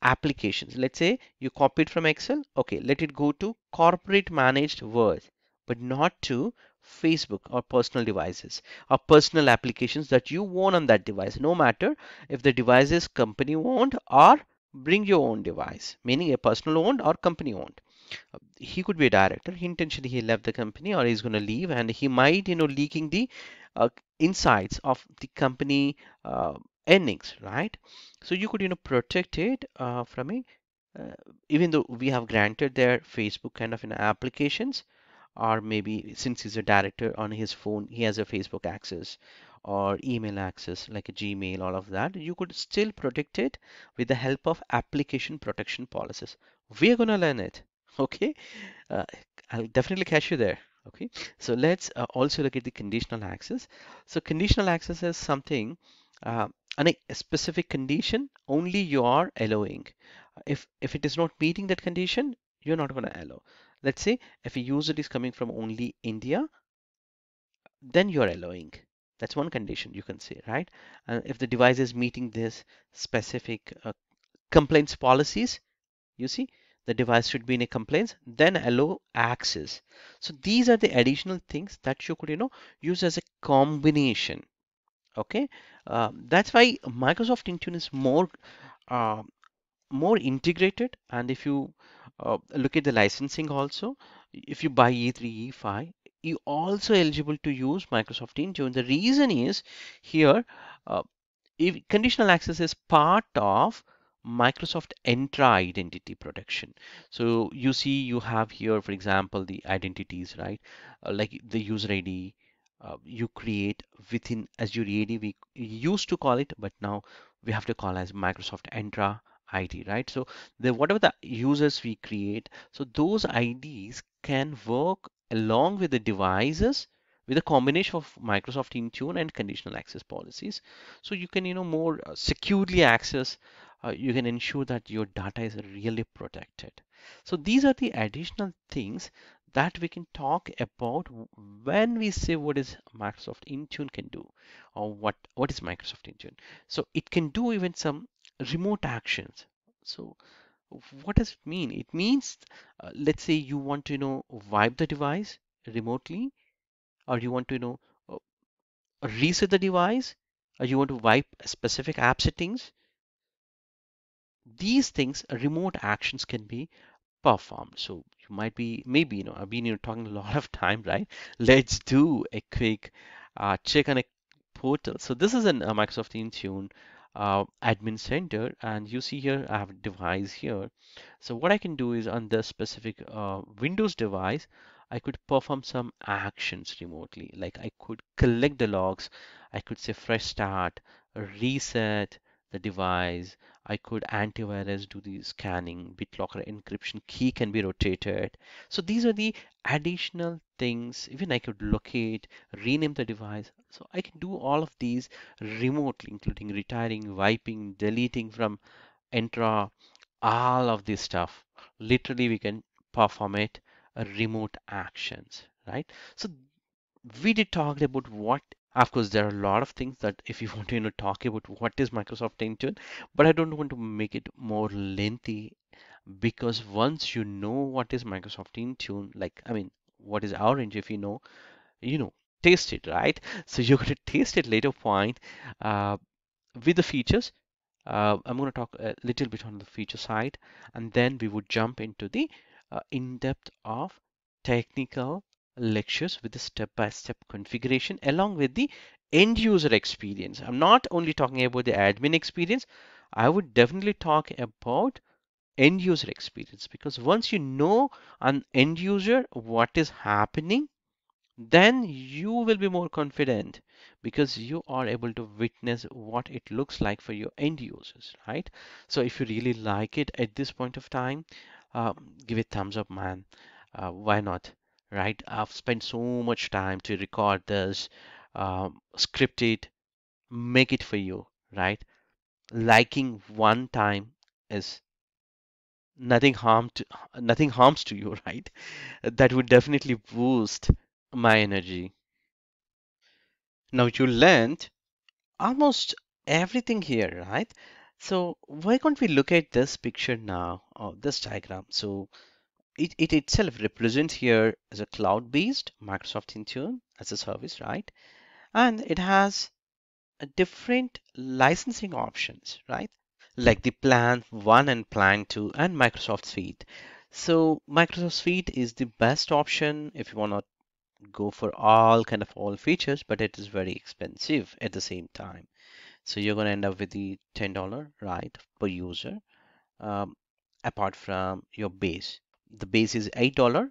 A: applications. Let's say you copied from Excel. Okay, let it go to corporate managed Word, but not to Facebook or personal devices or personal applications that you own on that device. No matter if the device is company owned or bring your own device, meaning a personal owned or company owned. He could be a director. Intentionally, he left the company or he's going to leave, and he might, leaking the uh, insights of the company earnings, right? So you could, protect it from a uh, even though we have granted their Facebook kind of applications, or maybe since he's a director on his phone, he has a Facebook access or email access like a Gmail, all of that. You could still protect it with the help of application protection policies. We are going to learn it. Okay, uh, I'll definitely catch you there. Okay, so let's also look at the conditional access. So conditional access is something uh, on a specific condition only you are allowing. If it is not meeting that condition, you're not going to allow. Let's say if a user is coming from only India, then you're allowing. That's one condition you can say, right? And if the device is meeting this specific complaints policies, you see, the device should be in a compliance, then allow access. So these are the additional things that you could, use as a combination. Okay, that's why Microsoft Intune is uh, more integrated. And if you look at the licensing also, if you buy E3, E5, you also eligible to use Microsoft Intune. The reason is here, uh, if conditional access is part of Microsoft Entra identity protection. So you see you have here, for example, the identities, right? Like the user ID you create within Azure AD. We used to call it, but now we have to call as Microsoft Entra ID, right? So the whatever the users we create, so those IDs can work along with the devices with a combination of Microsoft Intune and conditional access policies. So you can, more securely access, you can ensure that your data is really protected. So these are the additional things that we can talk about when we say what is Microsoft Intune can do, or what is Microsoft Intune. So it can do even some remote actions. So what does it mean? It means, let's say you want to, wipe the device remotely, or you want to, uh, reset the device, or you want to wipe specific app settings. These things, remote actions can be performed. So you might be, maybe, I've been, talking a lot of time, right? Let's do a quick check on a portal. So this is an Microsoft Intune admin center, and you see here I have a device here. So what I can do is on the specific Windows device, I could perform some actions remotely. Like I could collect the logs, I could say fresh start, reset the device. I could antivirus, do the scanning, BitLocker encryption key can be rotated. So these are the additional things. Even I could locate, rename the device. So I can do all of these remotely, including retiring, wiping, deleting from Entra, all of this stuff. Literally, we can perform it remote actions, right? So we did talk about what, of course, there are a lot of things that if you want to, talk about what is Microsoft Intune, but I don't want to make it more lengthy because once you know what is Microsoft Intune, like, I mean, what is Orange, if you know, taste it, right? So you're going to taste it later point uh, with the features. I'm going to talk a little bit on the feature side, and then we would jump into the in-depth of technical lectures with the step-by-step configuration along with the end user experience. I'm not only talking about the admin experience, I would definitely talk about end user experience because once you know an end user what is happening, then you will be more confident because you are able to witness what it looks like for your end users, right? So if you really like it at this point of time, give it thumbs up, man. Why not, right? I've spent so much time to record this, script it, make it for you, right? Liking one time is nothing harms to you, right? That would definitely boost my energy. Now you learned almost everything here, right? So why can't we look at this picture now, or this diagram? So it itself represents here as a cloud-based Microsoft Intune as a service, right? And it has a different licensing options, right? Like the Plan 1 and Plan 2 and Microsoft Suite. So Microsoft Suite is the best option if you want to go for all features, but it is very expensive at the same time. So you're going to end up with the $10, right, per user, um, apart from your base. The base is $8,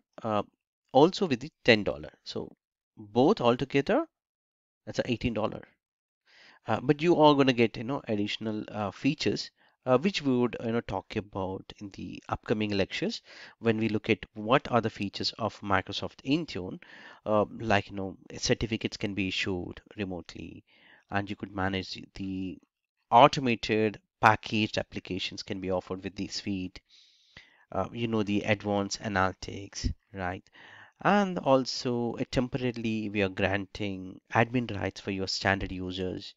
A: also with the $10. So both altogether, that's a $18. But you are going to get, additional features, which we would, talk about in the upcoming lectures when we look at what are the features of Microsoft Intune, like, certificates can be issued remotely, and you could manage the automated packaged applications can be offered with the suite, the advanced analytics, right? And also, temporarily, we are granting admin rights for your standard users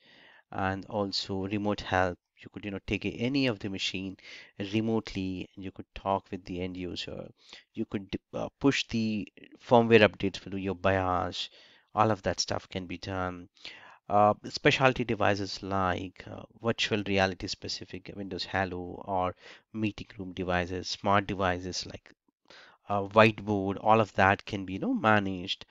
A: and also remote help. You could, take any of the machine remotely and you could talk with the end user. You could push the firmware updates for your BIOS. All of that stuff can be done. Specialty devices like virtual reality specific Windows Hello or meeting room devices, smart devices like whiteboard, all of that can be managed,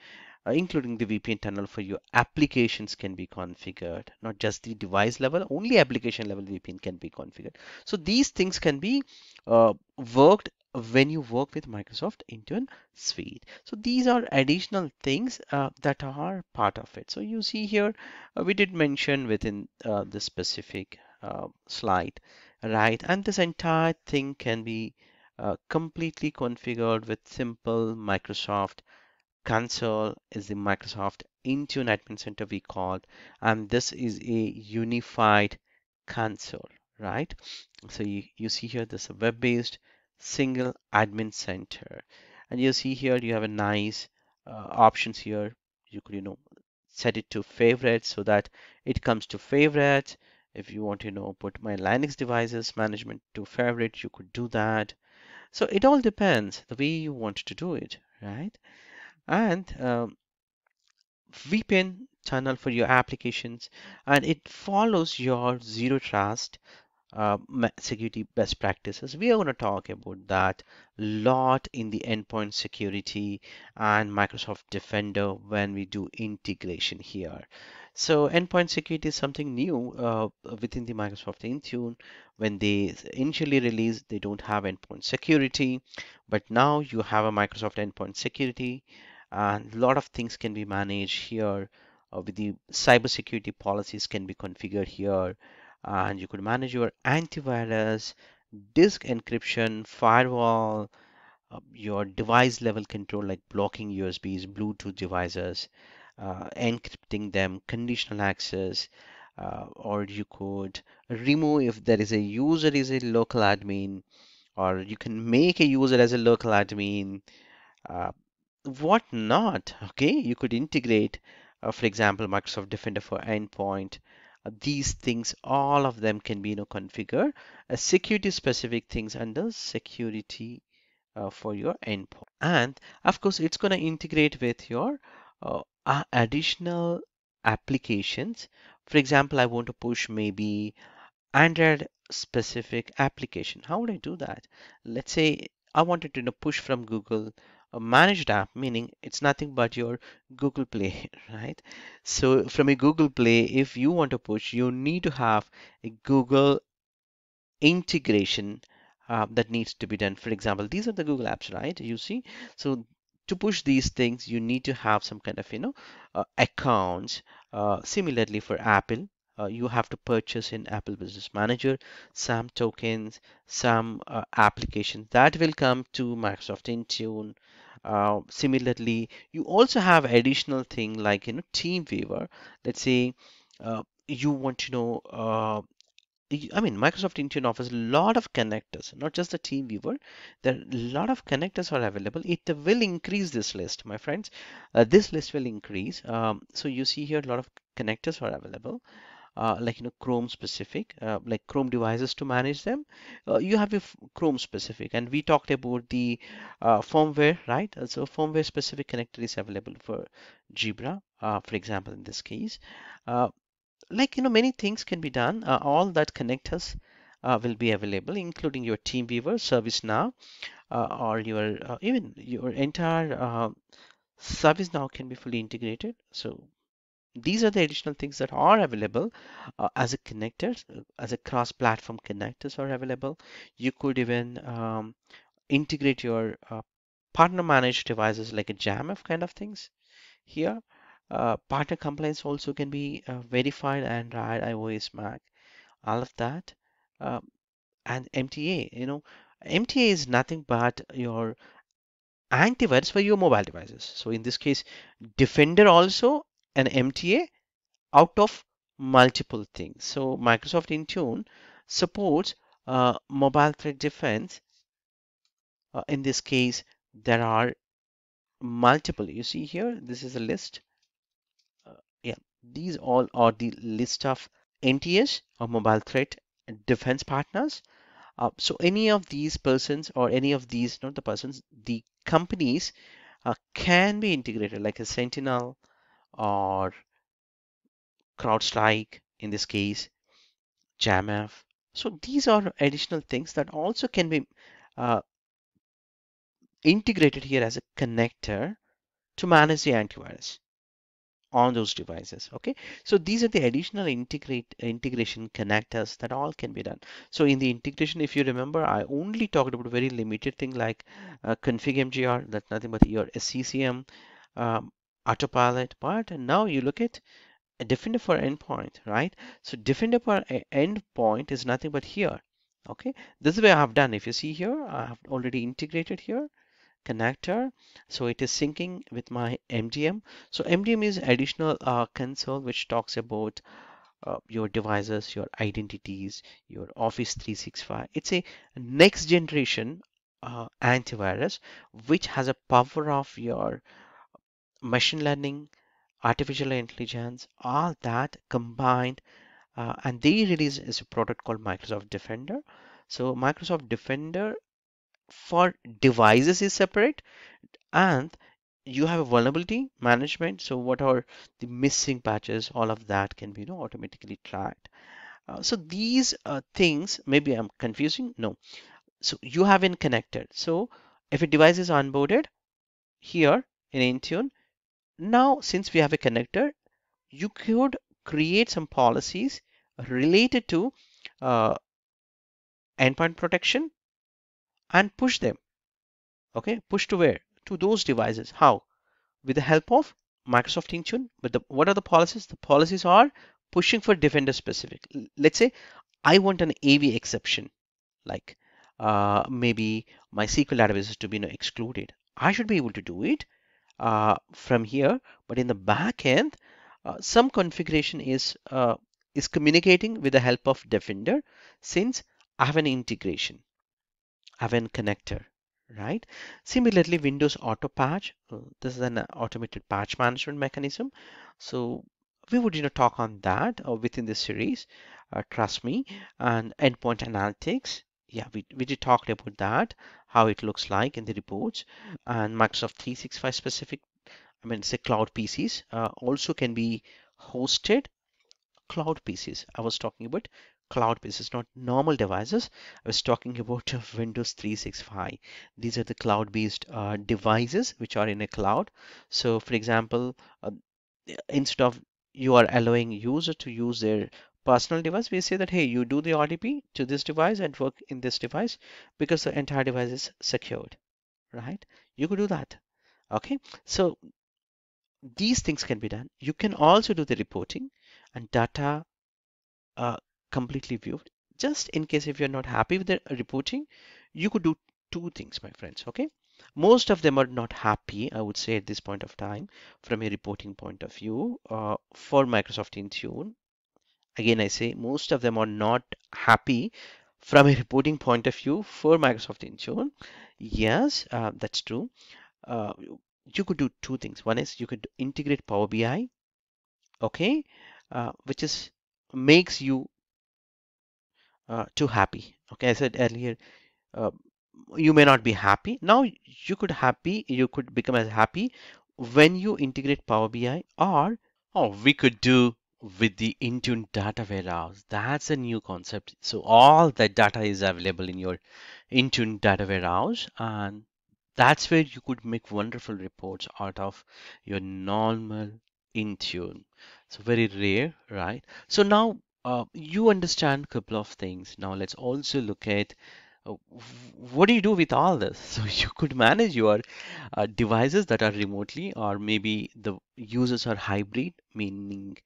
A: including the VPN tunnel for your applications can be configured, not just the device level, only application level VPN can be configured. So these things can be uh, worked when you work with Microsoft Intune Suite. So these are additional things that are part of it. So you see here, we did mention within the specific slide, right? And this entire thing can be completely configured with simple Microsoft console is the Microsoft Intune Admin Center we called, and this is a unified console, right? So you see here this web-based single admin center, and you see here you have a nice options here. You could set it to favorites so that it comes to favorites. If you want to put my Linux devices management to favorite, you could do that. So it all depends the way you want to do it, right? And VPN tunnel for your applications, and it follows your zero trust security best practices. We are going to talk about that lot in the endpoint security and Microsoft Defender when we do integration here. So endpoint security is something new within the Microsoft Intune. When they initially released, they don't have endpoint security, but now you have a Microsoft endpoint security, and a lot of things can be managed here. With the cybersecurity policies can be configured here, and you could manage your antivirus, disk encryption, firewall, your device level control like blocking USBs, Bluetooth devices, encrypting them, conditional access, or you could remove if there is a user is a local admin, or you can make a user as a local admin, uh, what not. Okay, you could integrate, for example, Microsoft Defender for Endpoint. These things, all of them can be configured as security specific things under security for your endpoint. And of course, it's going to integrate with your additional applications. For example, I want to push maybe Android specific application. How would I do that? Let's say I wanted to push from Google a managed app, meaning it's nothing but your Google Play, right? So from a Google Play, if you want to push, you need to have a Google integration that needs to be done. For example, these are the Google apps, right? You see, so to push these things, you need to have some kind of, accounts. Similarly, for Apple, you have to purchase in Apple Business Manager some tokens, some applications that will come to Microsoft Intune. Similarly, you also have additional thing like TeamViewer. Let's say you want to know I mean, Microsoft Intune offers a lot of connectors, not just the team viewer. There are a lot of connectors are available. It will increase this list, my friends. This list will increase. So you see here a lot of connectors are available. Like Chrome specific, like Chrome devices to manage them. You have your Chrome specific, and we talked about the firmware, right? So firmware specific connector is available for Jibra, for example, in this case. Uh, like many things can be done. All that connectors will be available, including your TeamViewer, ServiceNow, or your even your entire ServiceNow can be fully integrated. So these are the additional things that are available as a connectors, as a cross-platform connectors are available. You could even integrate your partner managed devices like a JAMF kind of things here. Partner compliance also can be verified Android, iOS, Mac, all of that. Uh, and MTA, MTA is nothing but your antivirus for your mobile devices. So in this case, Defender also an MTA out of multiple things. So Microsoft Intune supports mobile threat defense. In this case, there are multiple. You see here, this is a list. Uh, yeah, these all are the list of NTS or mobile threat defense partners. So any of these persons or any of these, not the persons, the companies can be integrated like a Sentinel or CrowdStrike in this case, JAMF. So these are additional things that also can be uh, integrated here as a connector to manage the antivirus on those devices. Okay, so these are the additional integration connectors that all can be done. So in the integration, if you remember, I only talked about a very limited thing like config mgr, that's nothing but your sccm, um, autopilot. But now you look at a Defender for endpoint, right? So Defender for endpoint is nothing but here. Okay, this is where I have done. If you see here, I have already integrated here connector. So it is syncing with my MDM. So MDM is additional console which talks about your devices, your identities, your Office 365. It's a next generation antivirus which has a power of your machine learning, artificial intelligence, all that combined, and they release is a product called Microsoft Defender. So Microsoft Defender for devices is separate, and you have a vulnerability management. So what are the missing patches? All of that can be automatically tracked. So these things, maybe I'm confusing. No. So you have in connected. So if a device is onboarded here in Intune, now since we have a connector, you could create some policies related to uh, endpoint protection and push them. Okay, push to where? To those devices. How? With the help of Microsoft Intune. But what are the policies? The policies are pushing for Defender specific. Let's say I want an AV exception, like maybe my SQL database is to be excluded. I should be able to do it from here, but in the back end, some configuration is communicating with the help of Defender since I have an integration, I have a connector, right? Similarly, Windows Auto Patch, this is an automated patch management mechanism. So we would talk on that within this series, trust me. And endpoint analytics, yeah, we did talk about that, how it looks like in the reports. And Microsoft 365 specific, I mean, say cloud PCs also can be hosted. Cloud PCs. I was talking about cloud PCs, not normal devices. I was talking about Windows 365. These are the cloud-based devices which are in a cloud. So, for example, instead of you are allowing user to use their personal device, we say that, hey, you do the RDP to this device and work in this device because the entire device is secured, right? You could do that. Okay, so these things can be done. You can also do the reporting and data uh, completely viewed. Just in case if you're not happy with the reporting, you could do two things, my friends. Okay. Most of them are not happy, I would say, at this point of time from a reporting point of view for Microsoft Intune again, I say most of them are not happy from a reporting point of view for Microsoft Intune. Yes, that's true. Uh, you could do two things. One is you could integrate Power BI, okay, which is makes you too happy. Okay, I said earlier, uh, you may not be happy. Now you could become as happy when you integrate Power BI, or we could do with the Intune data warehouse. That's a new concept. So all that data is available in your Intune data warehouse, and that's where you could make wonderful reports out of your normal Intune. So very rare, right? So now you understand a couple of things. Now let's also look at what do you do with all this? So you could manage your devices that are remotely, or maybe the users are hybrid, meaning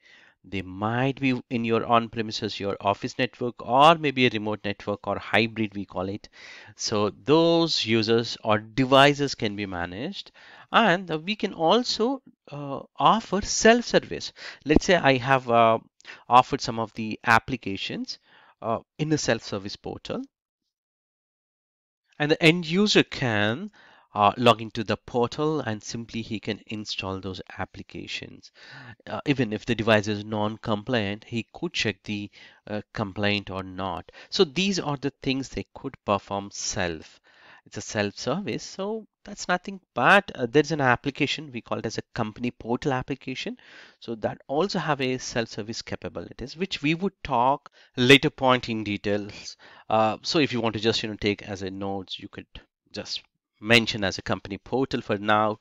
A: they might be in your on-premises, your office network, or maybe a remote network or hybrid, we call it. So those users or devices can be managed, and we can also offer self-service. Let's say I have offered some of the applications in a self-service portal, and the end user can log into the portal and simply he can install those applications. Even if the device is non-compliant, he could check the complaint or not. So these are the things they could perform self. It's a self-service, so that's nothing but there's an application we call it as a company portal application. So that also have a self-service capabilities, which we would talk later point in details. So if you want to just take as a notes, you could just mention as a company portal for now.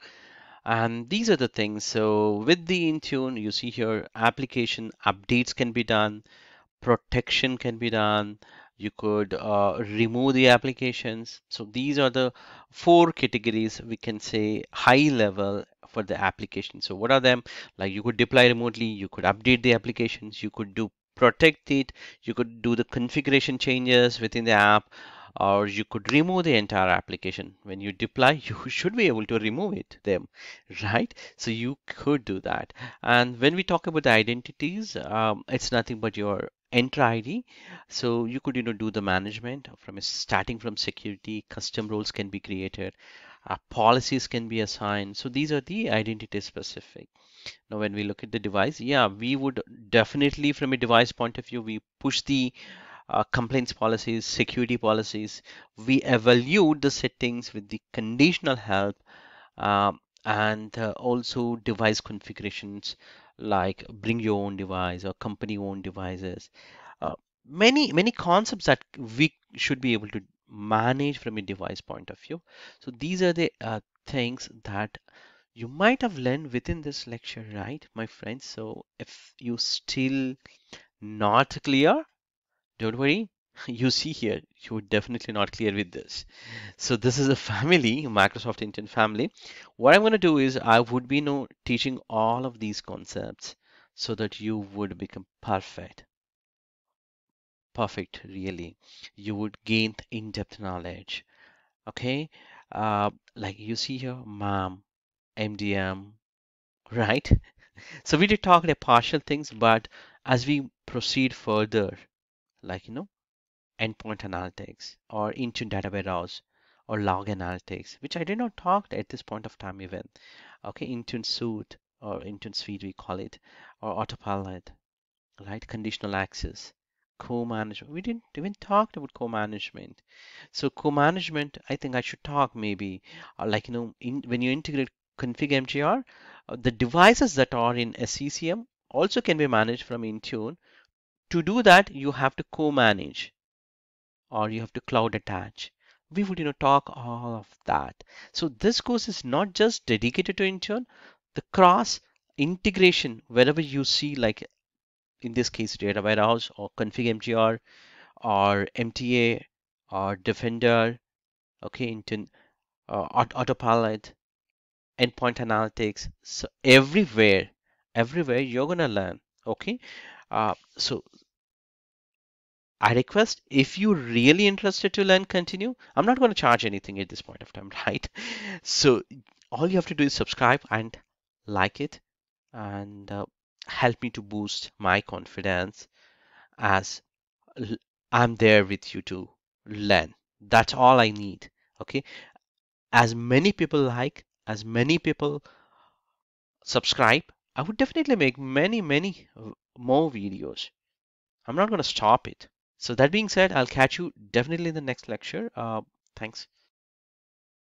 A: And these are the things. So with the Intune, you see here application updates can be done, protection can be done. You could remove the applications. So these are the four categories we can say high level for the application. So what are them? Like you could deploy remotely, you could update the applications, you could do protect it, you could do the configuration changes within the app, or you could remove the entire application. When you deploy, you should be able to remove it them, right? So you could do that. And when we talk about the identities, it's nothing but your enter ID. So you could do the management from starting from security, custom roles can be created, policies can be assigned. So these are the identity specific. Now when we look at the device, yeah, we would definitely from a device point of view, we push the complaints policies, security policies. We evaluate the settings with the conditional help, and also device configurations like bring your own device or company owned devices. uh, many concepts that we should be able to manage from a device point of view. So these are the things that you might have learned within this lecture, right, my friends? So if you still not clear, don't worry. You see here, you're definitely not clear with this. So this is a family, Microsoft Intune family. What I'm going to do is I would be teaching all of these concepts so that you would become perfect. Perfect, really. You would gain in-depth knowledge. Okay? Like you see here, MAM, MDM, right? So we did talk about partial things, but as we proceed further, like endpoint analytics or Intune data warehouse or log analytics, which I did not talk at this point of time even. Okay, Intune suite or Intune suite we call it, or autopilot, right? Conditional access, co-management. We didn't even talk about co-management. So co-management, I think I should talk maybe like when you integrate config MGR, the devices that are in SCCM also can be managed from Intune. To do that, you have to co-manage or you have to cloud attach. We would talk all of that. So this course is not just dedicated to Intune, the cross integration wherever you see, like in this case data warehouse or config mgr or mta or defender, okay, Intune autopilot, endpoint analytics. So everywhere you're gonna learn. Okay, so I request if you're really interested to learn, continue. I'm not going to charge anything at this point of time, right? So all you have to do is subscribe and like it, and help me to boost my confidence. as l- I'm there with you to learn. That's all I need. Okay. As many people like, as many people subscribe, I would definitely make many more videos. I'm not going to stop it. So that being said, I'll catch you definitely in the next lecture. Thanks.